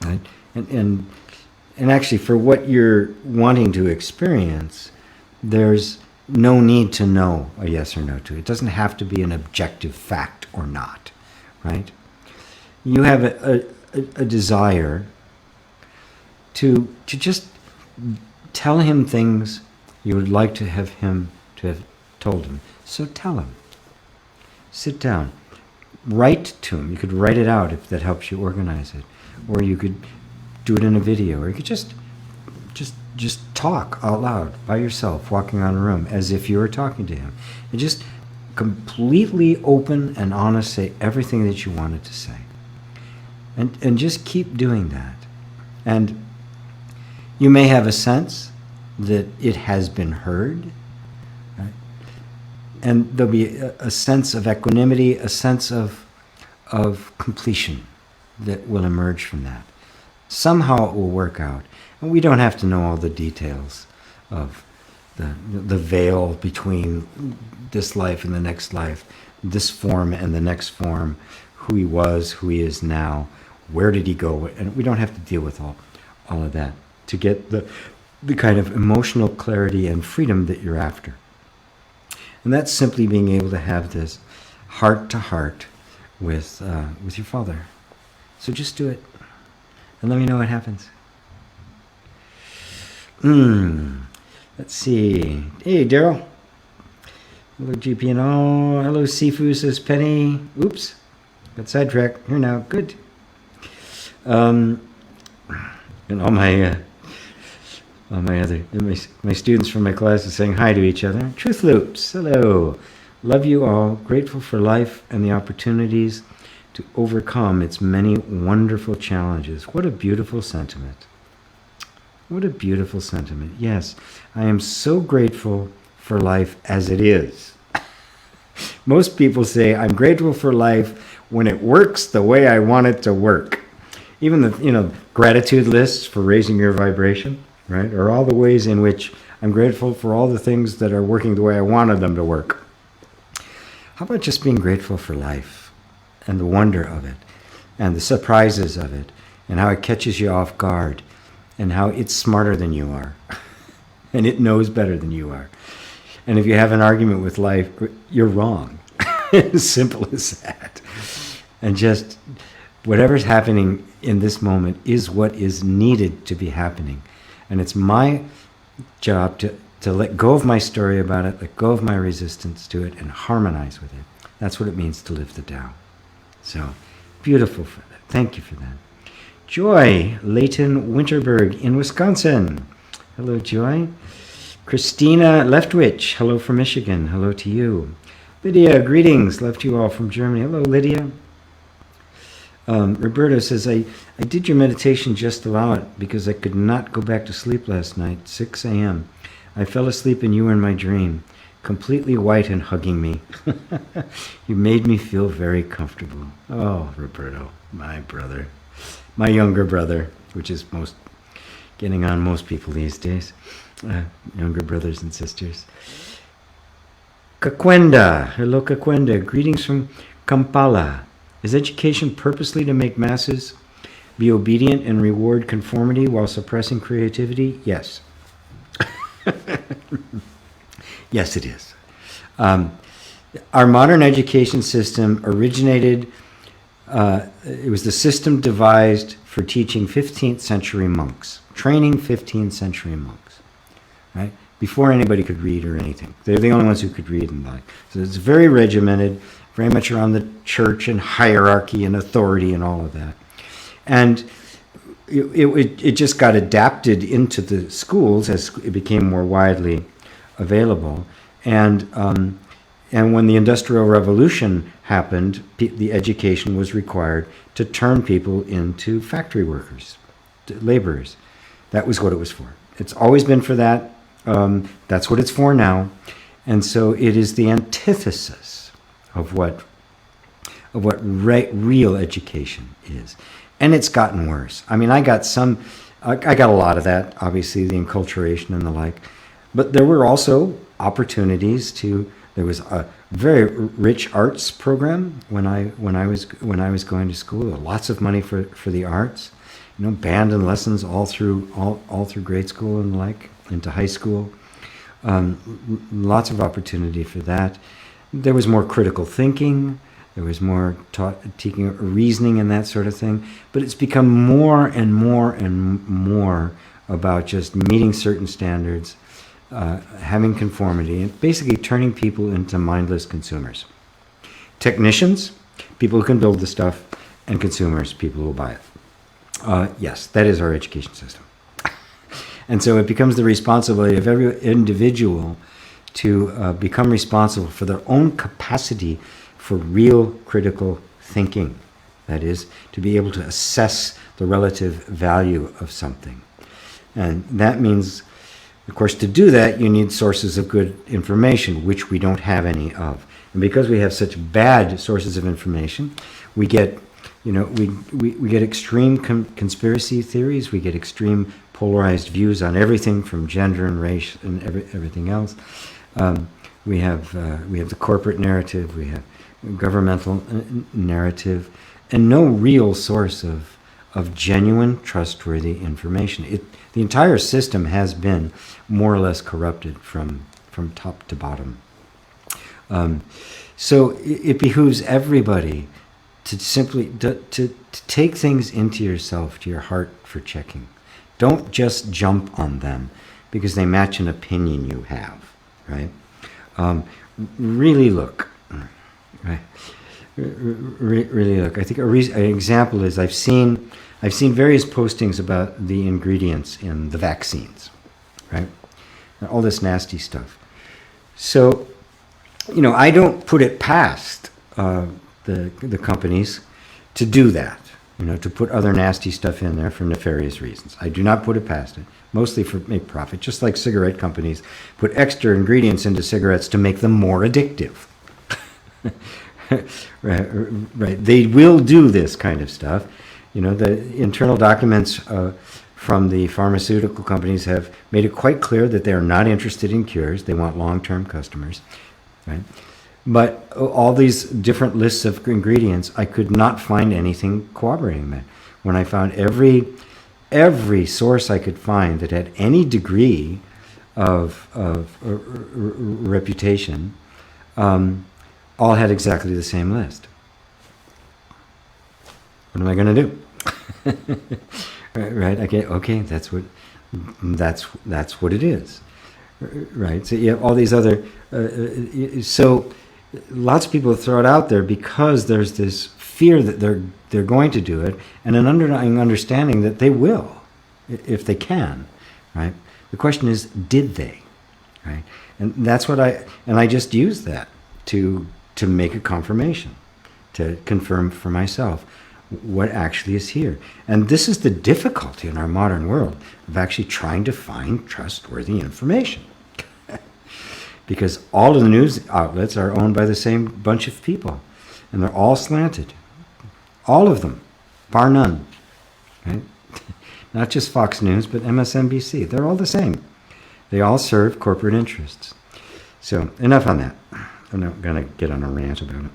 Right? And actually, for what you're wanting to experience, there's no need to know a yes or no to it. It doesn't have to be an objective fact or not, right? You have a desire to just tell him things you would like to have him to have told him. So tell him. Sit down. Write to him. You could write it out if that helps you organize it. Or you could do it in a video. Or you could just talk out loud by yourself, walking around a room as if you were talking to him. And just completely open and honest, say everything that you wanted to say. And just keep doing that. And you may have a sense that it has been heard. Right? And there'll be a sense of equanimity, a sense of completion that will emerge from that. Somehow it will work out. And we don't have to know all the details of the veil between this life and the next life, this form and the next form, who he was, who he is now, where did he go? And we don't have to deal with all of that to get the kind of emotional clarity and freedom that you're after. And that's simply being able to have this heart-to-heart with your Father. So just do it. And let me know what happens. Let's see. Hey, Daryl. Hello, GP and all. Hello, Sifu, says Penny. Oops. Got sidetracked. Here now. Good. And all my students from my class are saying hi to each other. Truth Loops. Hello. Love you all. Grateful for life and the opportunities to overcome its many wonderful challenges. What a beautiful sentiment. What a beautiful sentiment. Yes, I am so grateful for life as it is. Most people say, I'm grateful for life when it works the way I want it to work. Even the gratitude lists for raising your vibration, right, are all the ways in which I'm grateful for all the things that are working the way I wanted them to work. How about just being grateful for life and the wonder of it and the surprises of it and how it catches you off guard and how it's smarter than you are and it knows better than you are. And if you have an argument with life, you're wrong. As simple as that. And just whatever's happening in this moment is what is needed to be happening. And it's my job to let go of my story about it, let go of my resistance to it, and harmonize with it. That's what it means to live the Tao. So, beautiful. Thank you for that. Joy, Leighton Winterberg in Wisconsin. Hello, Joy. Christina Leftwich, hello from Michigan. Hello to you. Lydia, greetings. Love to you all from Germany. Hello, Lydia. Roberto says, I did your meditation just allow it because I could not go back to sleep last night, 6 a.m. I fell asleep and you were in my dream, completely white and hugging me. You made me feel very comfortable. Oh, Roberto, my brother. My younger brother, which is getting on most people these days. Younger brothers and sisters. Kakwenda. Hello, Kakwenda. Greetings from Kampala. Is education purposely to make masses be obedient and reward conformity while suppressing creativity? Yes. Yes, it is. Our modern education system originated, it was the system devised for teaching 15th century monks, training 15th century monks, right? Before anybody could read or anything. They're the only ones who could read and write. So it's very regimented, very much around the church and hierarchy and authority and all of that. And it just got adapted into the schools as it became more widely available. And And when the Industrial Revolution happened, the education was required to turn people into factory workers, laborers. That was what it was for. It's always been for that. That's what it's for now. And so it is the antithesis of what real education is. And it's gotten worse. I mean, I got a lot of that, obviously, the enculturation and the like. But there were also opportunities there was a very rich arts program when I was going to school. Lots of money for the arts, band and lessons all through grade school and the like, into high school. Lots of opportunity for that. There was more critical thinking. There was more taking reasoning and that sort of thing. But it's become more and more and more about just meeting certain standards, having conformity, and basically turning people into mindless consumers. Technicians, people who can build the stuff, and consumers, people who will buy it. Yes, that is our education system. And so it becomes the responsibility of every individual to become responsible for their own capacity for real critical thinking. That is, to be able to assess the relative value of something. And that means, of course, to do that, you need sources of good information, which we don't have any of. And because we have such bad sources of information, we get, we get extreme conspiracy theories, we get extreme polarized views on everything from gender and race and everything else. We have the corporate narrative, we have governmental narrative, and no real source of genuine, trustworthy information. The entire system has been more or less corrupted from top to bottom. So it behooves everybody to simply to take things into yourself, to your heart for checking. Don't just jump on them because they match an opinion you have, right? Really look, right? Really look. I think an example is I've seen various postings about the ingredients in the vaccines, right? All this nasty stuff. So, I don't put it past the companies to do that, to put other nasty stuff in there for nefarious reasons. I do not put it past it, mostly for make profit, just like cigarette companies put extra ingredients into cigarettes to make them more addictive. Right. They will do this kind of stuff. The internal documents from the pharmaceutical companies have made it quite clear that they are not interested in cures. They want long-term customers, right? But all these different lists of ingredients, I could not find anything corroborating that. When I found every source I could find that had any degree of reputation, all had exactly the same list. What am I going to do? Right? Okay. That's what it is. Right? So you have all these other. So lots of people throw it out there because there's this fear that they're going to do it, and an underlying understanding that they will, if they can. Right? The question is, did they? Right? And that's what I just used that to make a confirmation, to confirm for myself what actually is here. And this is the difficulty in our modern world of actually trying to find trustworthy information. Because all of the news outlets are owned by the same bunch of people, and they're all slanted. All of them, bar none. Right? Not just Fox News, but MSNBC. They're all the same. They all serve corporate interests. So enough on that. I'm not going to get on a rant about it.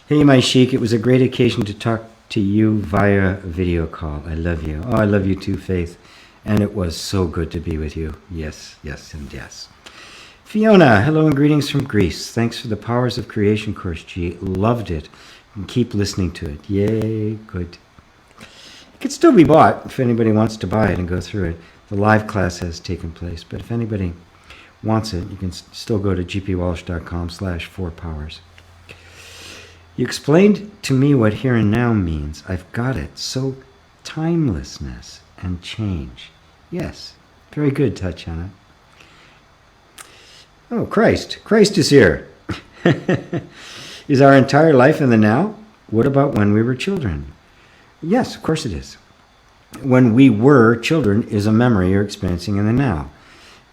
Hey, my sheik, it was a great occasion to talk to you via video call. I love you. Oh, I love you too, Faith. And it was so good to be with you. Yes, and yes. Fiona, hello and greetings from Greece. Thanks for the Powers of Creation course, G. Loved it. And keep listening to it. Yay, good. It could still be bought if anybody wants to buy it and go through it. The live class has taken place, but if anybody wants it, you can still go to gpwalsh.com/4powers. You explained to me what here and now means. I've got it. So timelessness and change. Yes. Very good, Tatiana. Oh, Christ. Christ is here. Is our entire life in the now? What about when we were children? Yes, of course it is. When we were children is a memory you're experiencing in the now.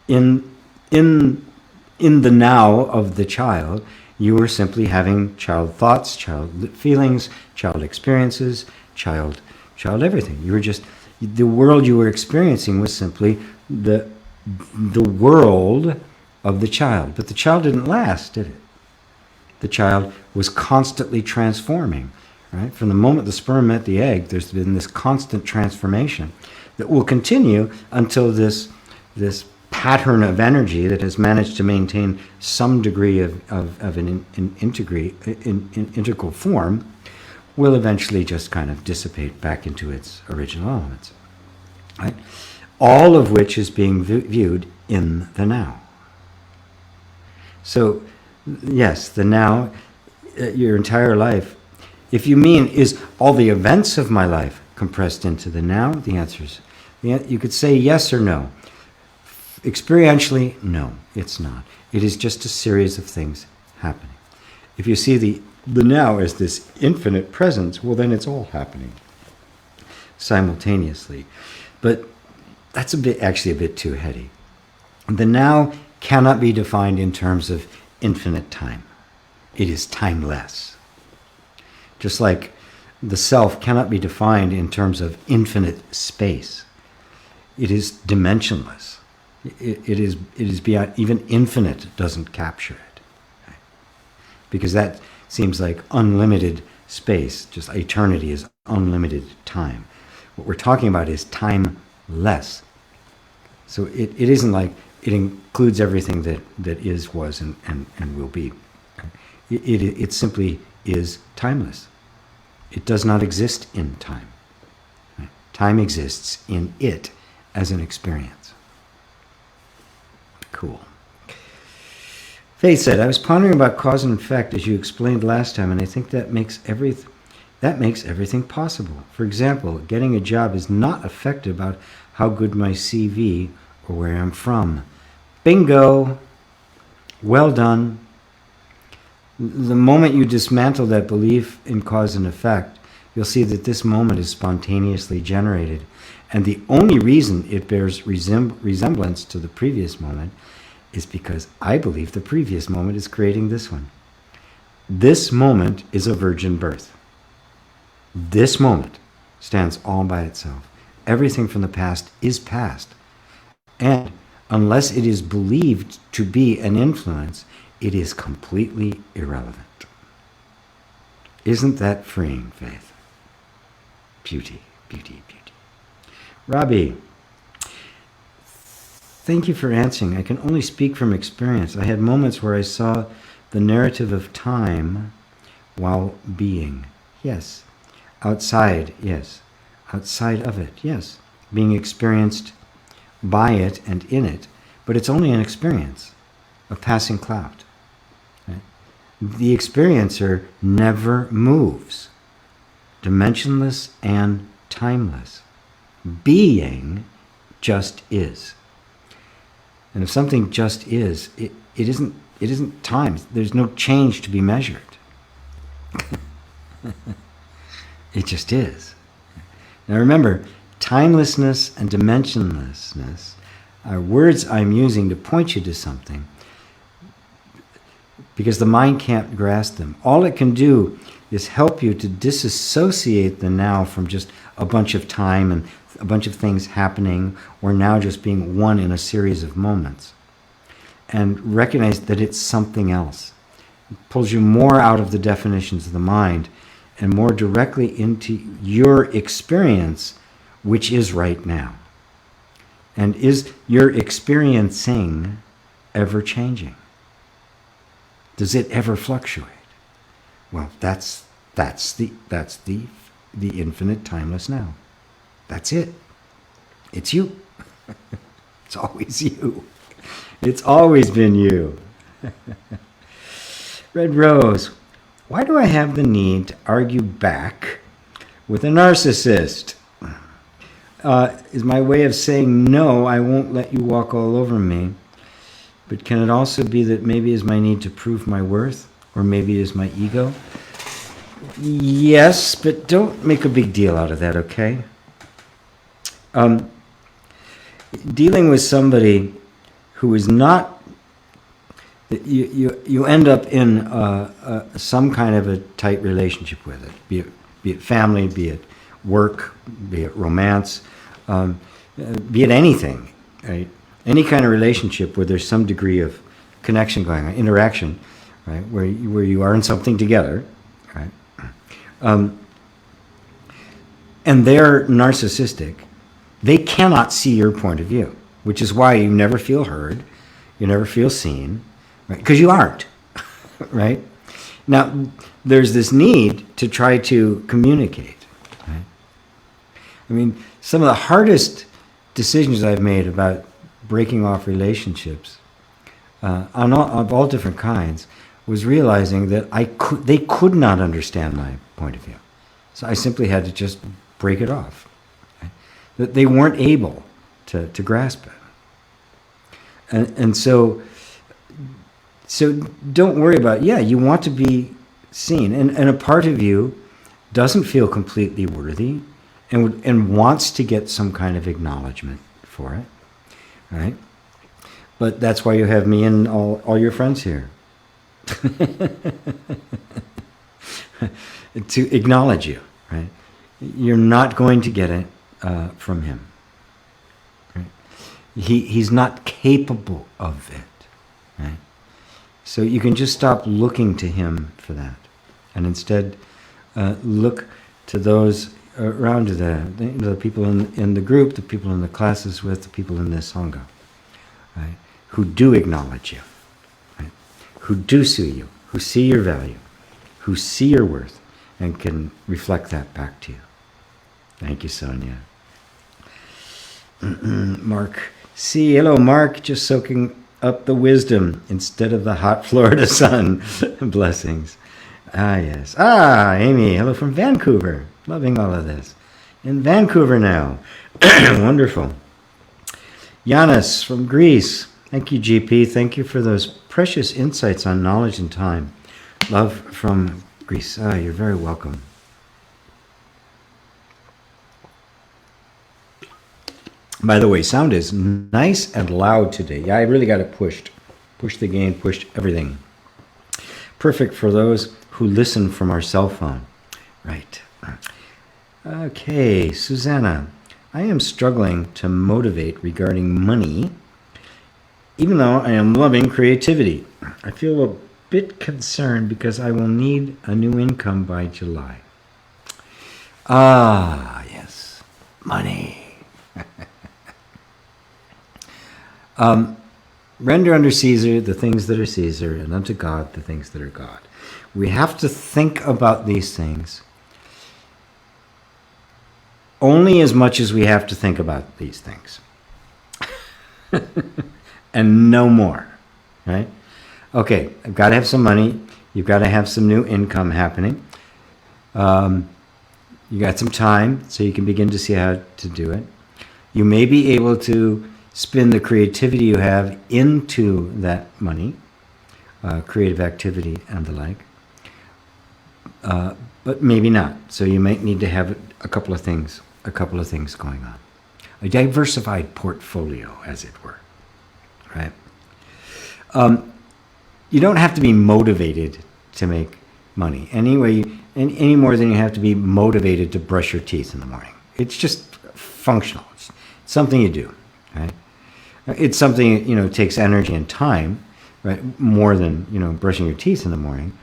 In the now of the child, you were simply having child thoughts, child feelings, child experiences, child everything. You were just, the world you were experiencing was simply the world of the child. But the child didn't last, did it? The child was constantly transforming, right? From the moment the sperm met the egg, there's been this constant transformation that will continue until this pattern of energy that has managed to maintain some degree of an integral form will eventually just kind of dissipate back into its original elements, right? All of which is being viewed in the now. So, yes, the now, your entire life. If you mean, is all the events of my life compressed into the now? The answer is, you could say yes or no. Experientially, no, it's not. It is just a series of things happening. If you see the now as this infinite presence, well, then it's all happening simultaneously. But that's actually a bit too heady. The now cannot be defined in terms of infinite time. It is timeless. Just like the self cannot be defined in terms of infinite space. It is dimensionless. It is beyond, even infinite doesn't capture it. Right? Because that seems like unlimited space. Just eternity is unlimited time. What we're talking about is timeless. So it isn't like it includes everything that is, was, and will be. It simply is timeless. It does not exist in time. Right? Time exists in it as an experience. Cool. Faith said, I was pondering about cause and effect as you explained last time, and I think that makes everything possible. For example, getting a job is not affected about how good my CV or where I'm from. Bingo! Well done. The moment you dismantle that belief in cause and effect, you'll see that this moment is spontaneously generated. And the only reason it bears resemblance to the previous moment is because I believe the previous moment is creating this one. This moment is a virgin birth. This moment stands all by itself. Everything from the past is past. And unless it is believed to be an influence, it is completely irrelevant. Isn't that freeing, Faith? Beauty, beauty, beauty. Robbie, thank you for answering. I can only speak from experience. I had moments where I saw the narrative of time while being. Yes. Outside, yes. Outside of it, yes. Being experienced by it and in it, but it's only an experience, a passing cloud. Right? The experiencer never moves, dimensionless and timeless. Being just is. And if something just is, it isn't time. There's no change to be measured. It just is. Now remember, timelessness and dimensionlessness are words I'm using to point you to something because the mind can't grasp them. All it can do is help you to disassociate the now from just a bunch of time and a bunch of things happening, or now just being one in a series of moments, and recognize that it's something else. It pulls you more out of the definitions of the mind and more directly into your experience, which is right now. And is your experiencing ever changing? Does it ever fluctuate? Well, that's the infinite timeless now. That's it. It's you. It's always you. It's always been you. Red Rose, why do I have the need to argue back with a narcissist? Is my way of saying, no, I won't let you walk all over me. But can it also be that maybe is my need to prove my worth, or maybe is my ego? Yes, but don't make a big deal out of that, okay? Dealing with somebody who is not, you end up in some kind of a tight relationship with it, be it family, be it work, be it romance, be it anything, right? Any kind of relationship where there's some degree of connection going on, interaction, right? Where you are in something together, right? And they're narcissistic. They cannot see your point of view, which is why you never feel heard, you never feel seen, right? Because you aren't, right? Now, there's this need to try to communicate, right? I mean, some of the hardest decisions I've made about breaking off relationships of all different kinds was realizing that they could not understand my point of view. So I simply had to just break it off. Right? That they weren't able to grasp it. And so don't worry about it. Yeah, you want to be seen. And a part of you doesn't feel completely worthy and wants to get some kind of acknowledgement for it. Right? But that's why you have me and all your friends here. To acknowledge you, right? You're not going to get it from him. Right? He's not capable of it. Right? So you can just stop looking to him for that, and instead look to those around you, the people in the group, the people in the classes with, the people in this sangha, right? Who do acknowledge you, right? Who do see you, who see your value, who see your worth, and can reflect that back to you. Thank you, Sonia. Mark C. Hello, Mark. Just soaking up the wisdom instead of the hot Florida sun. Blessings. Yes. Amy. Hello from Vancouver. Loving all of this. In Vancouver now. Wonderful. Yanis from Greece. Thank you, GP. Thank you for those precious insights on knowledge and time. Love from Greece. You're very welcome. By the way, sound is nice and loud today. Yeah, I really got it pushed. Pushed the gain, pushed everything. Perfect for those who listen from our cell phone. Right. Okay, Susanna. I am struggling to motivate regarding money, even though I am loving creativity. I feel a bit concerned because I will need a new income by July. Yes. Money. Render unto Caesar the things that are Caesar, and unto God the things that are God. We have to think about these things only as much as we have to think about these things. And no more, right? Okay, I've got to have some money. You've got to have some new income happening. You got some time, so you can begin to see how to do it. You may be able to spin the creativity you have into that money, creative activity and the like, but maybe not. So you might need to have a couple of things going on. A diversified portfolio, as it were, right? You don't have to be motivated to make money any more than you have to be motivated to brush your teeth in the morning. It's just functional. It's something you do, right? It's something, takes energy and time, right? More than, brushing your teeth in the morning.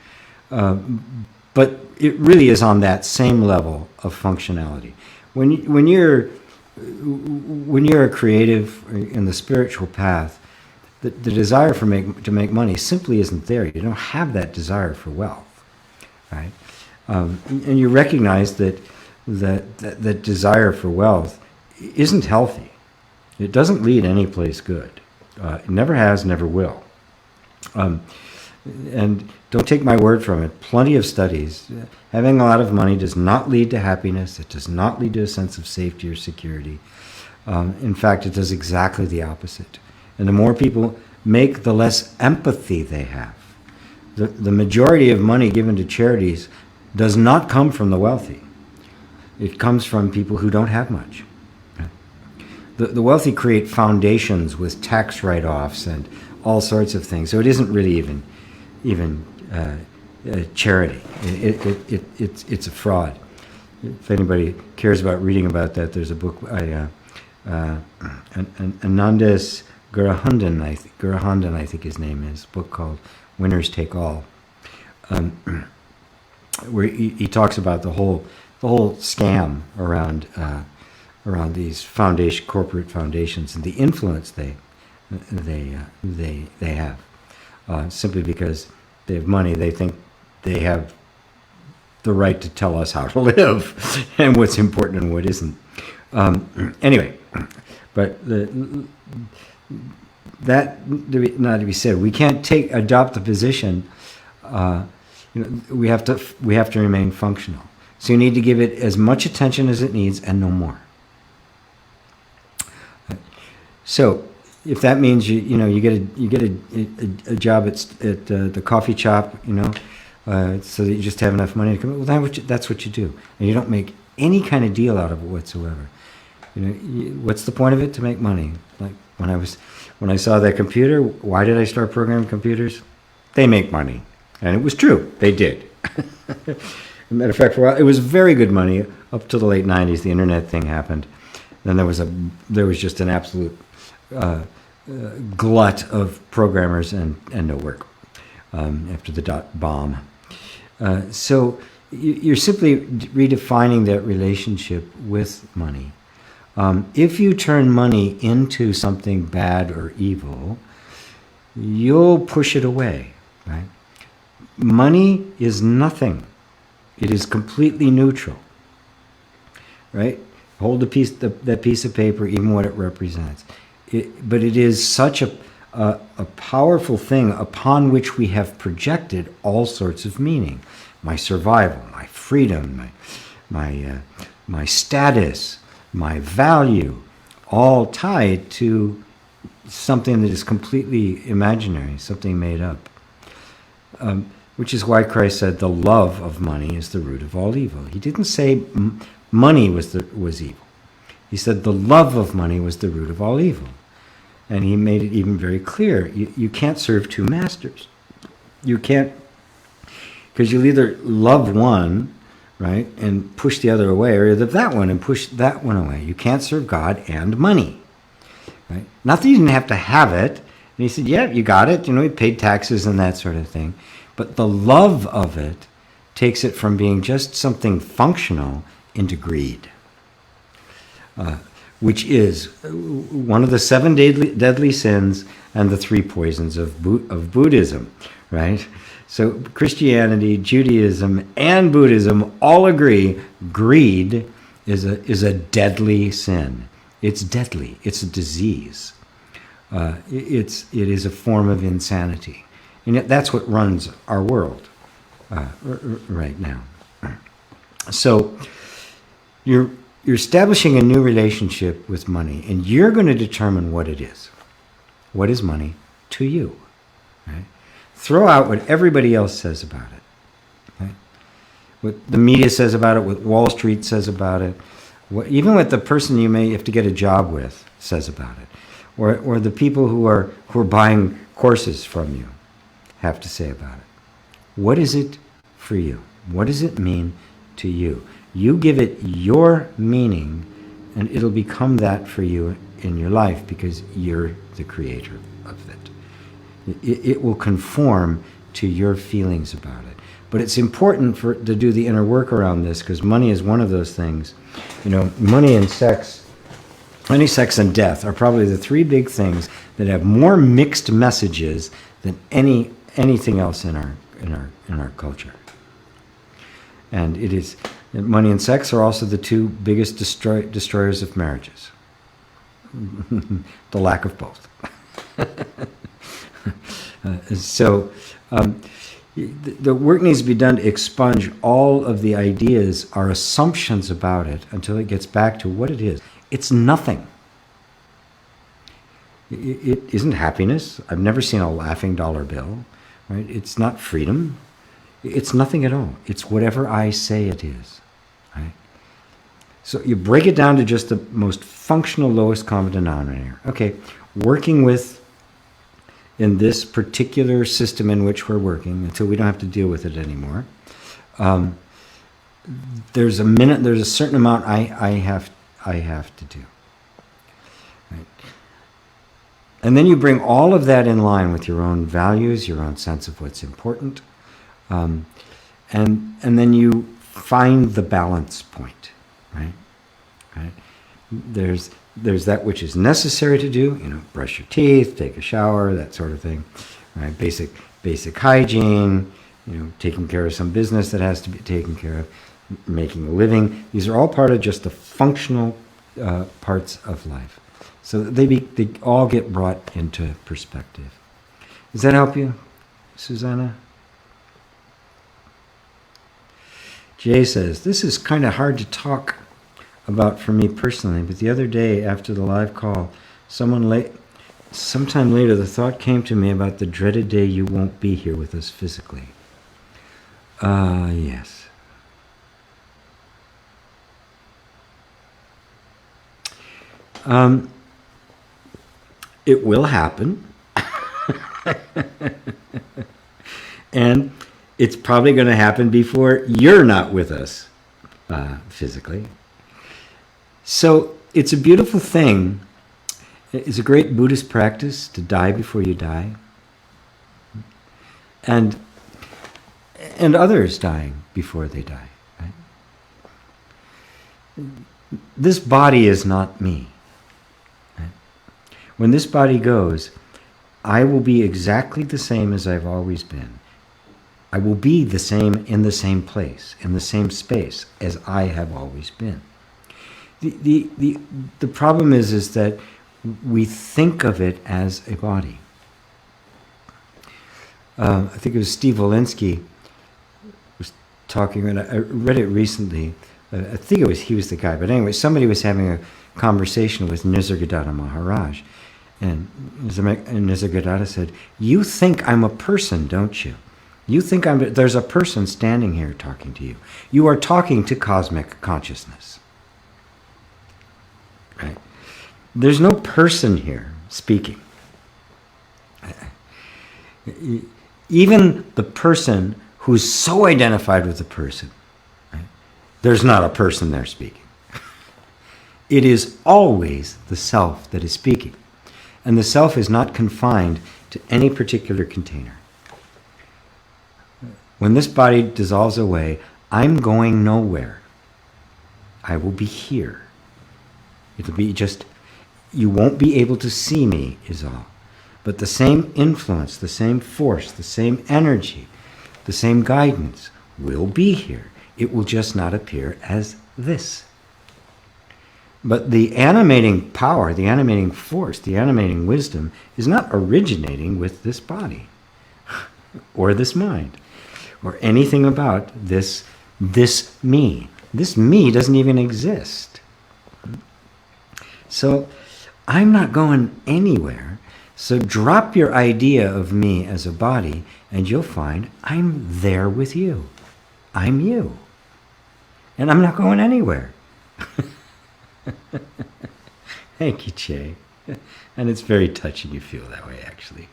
But it really is on that same level of functionality. When you're a creative in the spiritual path, the desire to make money simply isn't there. You don't have that desire for wealth, right? And you recognize that desire for wealth isn't healthy. It doesn't lead any place good. It never has, never will. And don't take my word from it. Plenty of studies. Having a lot of money does not lead to happiness. It does not lead to a sense of safety or security. In fact, it does exactly the opposite. And the more people make, the less empathy they have. The majority of money given to charities does not come from the wealthy. It comes from people who don't have much. The wealthy create foundations with tax write-offs and all sorts of things. So it isn't really even charity. It's a fraud. If anybody cares about reading about that, there's a book by Anandas Gurahandan, I think his name is, a book called Winners Take All, where he talks about the whole scam around these corporate foundations and the influence they have. Simply because they have money, they think they have the right to tell us how to live and what's important and what isn't. Anyway, but that not to be said. We can't adopt the position. We have to remain functional. So you need to give it as much attention as it needs and no more. So if that means you get a job at the coffee shop, so that you just have enough money to come. Well, that's what you do, and you don't make any kind of deal out of it whatsoever. What's the point of it? To make money. Like when I saw that computer, why did I start programming computers? They make money, and it was true. They did. As a matter of fact, for a while, it was very good money up to the late '90s. The internet thing happened. Then there was just an absolute glut of programmers and no work after the .bomb. So you're simply redefining that relationship with money. If you turn money into something bad or evil, you'll push it away, right? Money is nothing. It is completely neutral, right? Hold that piece of paper, even what it represents. But it is such a powerful thing upon which we have projected all sorts of meaning. My survival, my freedom, my status, my value, all tied to something that is completely imaginary, something made up. Which is why Christ said the love of money is the root of all evil. He didn't say money was evil. He said the love of money was the root of all evil. And he made it even very clear. You can't serve two masters. You can't, because you'll either love one, right, and push the other away, or love that one and push that one away. You can't serve God and money, right? Not that you didn't have to have it. And he said, yeah, you got it. You paid taxes and that sort of thing. But the love of it takes it from being just something functional into greed, which is one of the 7 deadly sins and the 3 poisons of Buddhism, right? So Christianity, Judaism, and Buddhism all agree greed is a deadly sin. It's deadly. It's a disease. It is a form of insanity. And yet that's what runs our world right now. So you're establishing a new relationship with money, and you're going to determine what it is. What is money to you? Right? Throw out what everybody else says about it. Right? What the media says about it, what Wall Street says about it, even what the person you may have to get a job with says about it, or the people who are buying courses from you have to say about it. What is it for you? What does it mean to you? You give it your meaning, and it'll become that for you in your life because you're the creator of it. It will conform to your feelings about it. But it's important to do the inner work around this, because money is one of those things. Money and sex and death are probably the 3 big things that have more mixed messages than anything else in our culture. And money and sex are also the 2 biggest destroyers of marriages. The lack of both. So the work needs to be done to expunge all of the ideas, our assumptions about it, until it gets back to what it is. It's nothing. It isn't happiness. I've never seen a laughing dollar bill, right? It's not freedom. It's nothing at all. It's whatever I say it is, right? So you break it down to just the most functional, lowest common denominator. Okay, working with, in this particular system in which we're working, until we don't have to deal with it anymore, there's a certain amount I have to do. Right? And then you bring all of that in line with your own values, your own sense of what's important, and then you find the balance point, right? Right? There's that which is necessary to do, brush your teeth, take a shower, that sort of thing, right? Basic hygiene, taking care of some business that has to be taken care of, making a living. These are all part of just the functional parts of life. So they all get brought into perspective. Does that help you, Susanna? Jay says, this is kind of hard to talk about for me personally, but the other day after the live call, sometime later, the thought came to me about the dreaded day you won't be here with us physically. Yes. It will happen. And it's probably going to happen before you're not with us physically. So it's a beautiful thing. It's a great Buddhist practice to die before you die. And others dying before they die. Right? This body is not me. Right? When this body goes, I will be exactly the same as I've always been. I will be the same in the same place, in the same space as I have always been. The problem is that we think of it as a body. I think it was Steve Walensky was talking, and I read it recently. I think he was the guy, but anyway, somebody was having a conversation with Nisargadatta Maharaj, and Nisargadatta said, "You think I'm a person, don't you? You think there's a person standing here talking to you. You are talking to cosmic consciousness. Right? There's no person here speaking. Even the person who's so identified with the person, right? There's not a person there speaking. It is always the self that is speaking. And the self is not confined to any particular container. When this body dissolves away, I'm going nowhere. I will be here. It'll be just, you won't be able to see me, is all. But the same influence, the same force, the same energy, the same guidance will be here. It will just not appear as this. But the animating power, the animating force, the animating wisdom is not originating with this body or this mind or anything about this me. This me doesn't even exist. So I'm not going anywhere. So drop your idea of me as a body and you'll find I'm there with you. I'm you. And I'm not going anywhere. Thank you, Che. And it's very touching you feel that way, actually.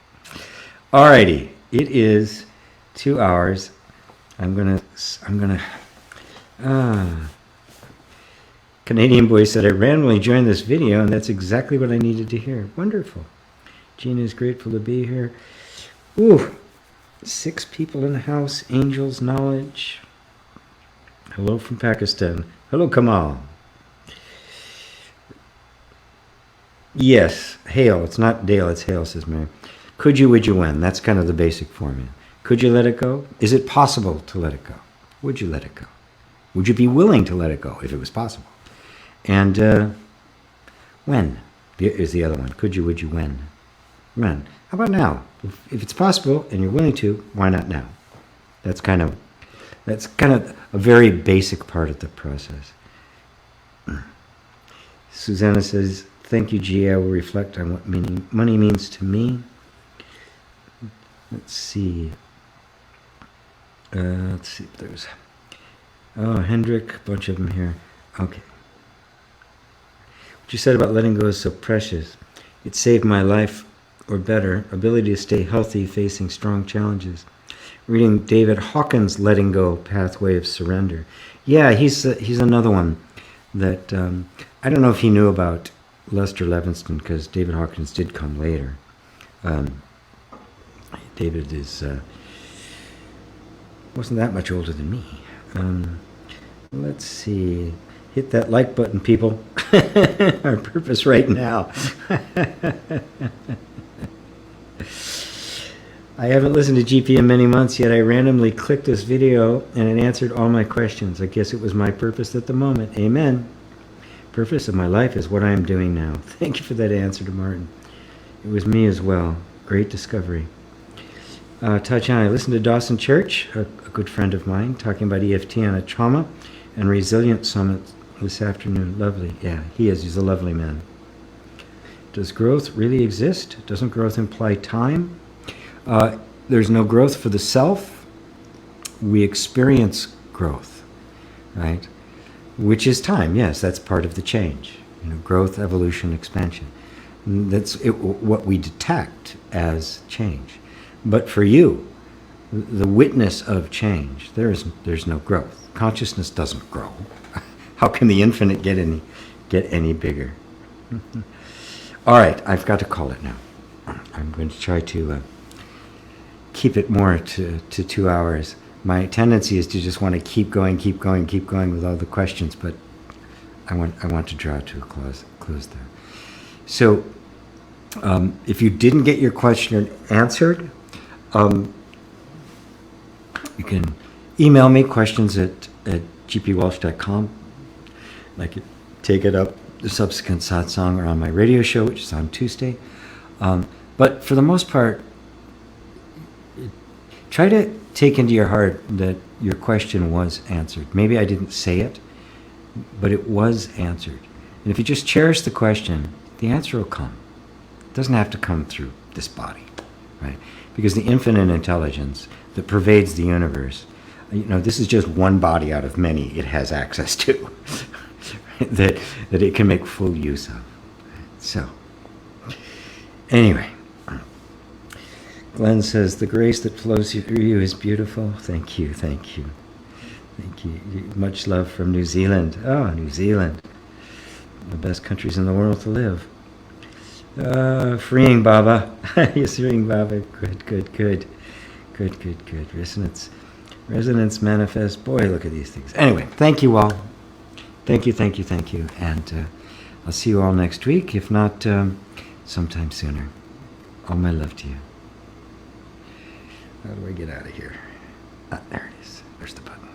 Alrighty, it is 2 hours. Canadian boy said, I randomly joined this video and that's exactly what I needed to hear. Wonderful. Gina is grateful to be here. Ooh, 6 people in the house. Angels, knowledge. Hello from Pakistan. Hello, Kamal. Yes, hail. It's not Dale, it's hail, says Mary. Could you, would you, when? That's kind of the basic formula. Could you let it go? Is it possible to let it go? Would you let it go? Would you be willing to let it go if it was possible? And when is the other one. Could you, would you, when? When? How about now? If it's possible and you're willing to, why not now? That's kind of a very basic part of the process. Susanna says, Thank you, G. I will reflect on what money means to me. Let's see. Let's see if there's... Oh, Hendrik, a bunch of them here. Okay. What you said about letting go is so precious. It saved my life, or better, ability to stay healthy facing strong challenges. Reading David Hawkins' Letting Go, Pathway of Surrender. Yeah, he's another one that... I don't know if he knew about Lester Levinston, because David Hawkins did come later. David wasn't that much older than me. Let's see. Hit that like button, people. Our purpose right now. I haven't listened to GP in many months, yet I randomly clicked this video and it answered all my questions. I guess it was my purpose at the moment. Amen. Purpose of my life is what I am doing now. Thank you for that answer to Martin. It was me as well. Great discovery. Tatiana, I listened to Dawson Church, a good friend of mine, talking about EFT on a trauma and resilience summit this afternoon. Lovely. Yeah, he is. He's a lovely man. Does growth really exist? Doesn't growth imply time? There's no growth for the self. We experience growth, right? Which is time. Yes, that's part of the change. Growth, evolution, expansion. That's what we detect as change. But for you, the witness of change, there's no growth. Consciousness doesn't grow. How can the infinite get any bigger? All right, I've got to call it now. I'm going to try to keep it more to 2 hours. My tendency is to just want to keep going with all the questions, but I want to draw to a close there. So, if you didn't get your question answered, you can email me questions at gpwalsh.com. I could take it up the subsequent satsang or on my radio show, which is on Tuesday. But for the most part, try to take into your heart that your question was answered. Maybe I didn't say it, but it was answered. And if you just cherish the question, the answer will come. It doesn't have to come through this body, right? Because the infinite intelligence that pervades the universe, this is just one body out of many it has access to, that it can make full use of. So, anyway, Glenn says, the grace that flows through you is beautiful. Thank you. Much love from New Zealand. Oh, New Zealand. The best countries in the world to live. Freeing Baba. Yes, freeing Baba. Good. Resonance manifest. Boy, look at these things. Anyway, thank you all. Thank you. And I'll see you all next week, if not sometime sooner. All my love to you. How do I get out of here? There it is. There's the button.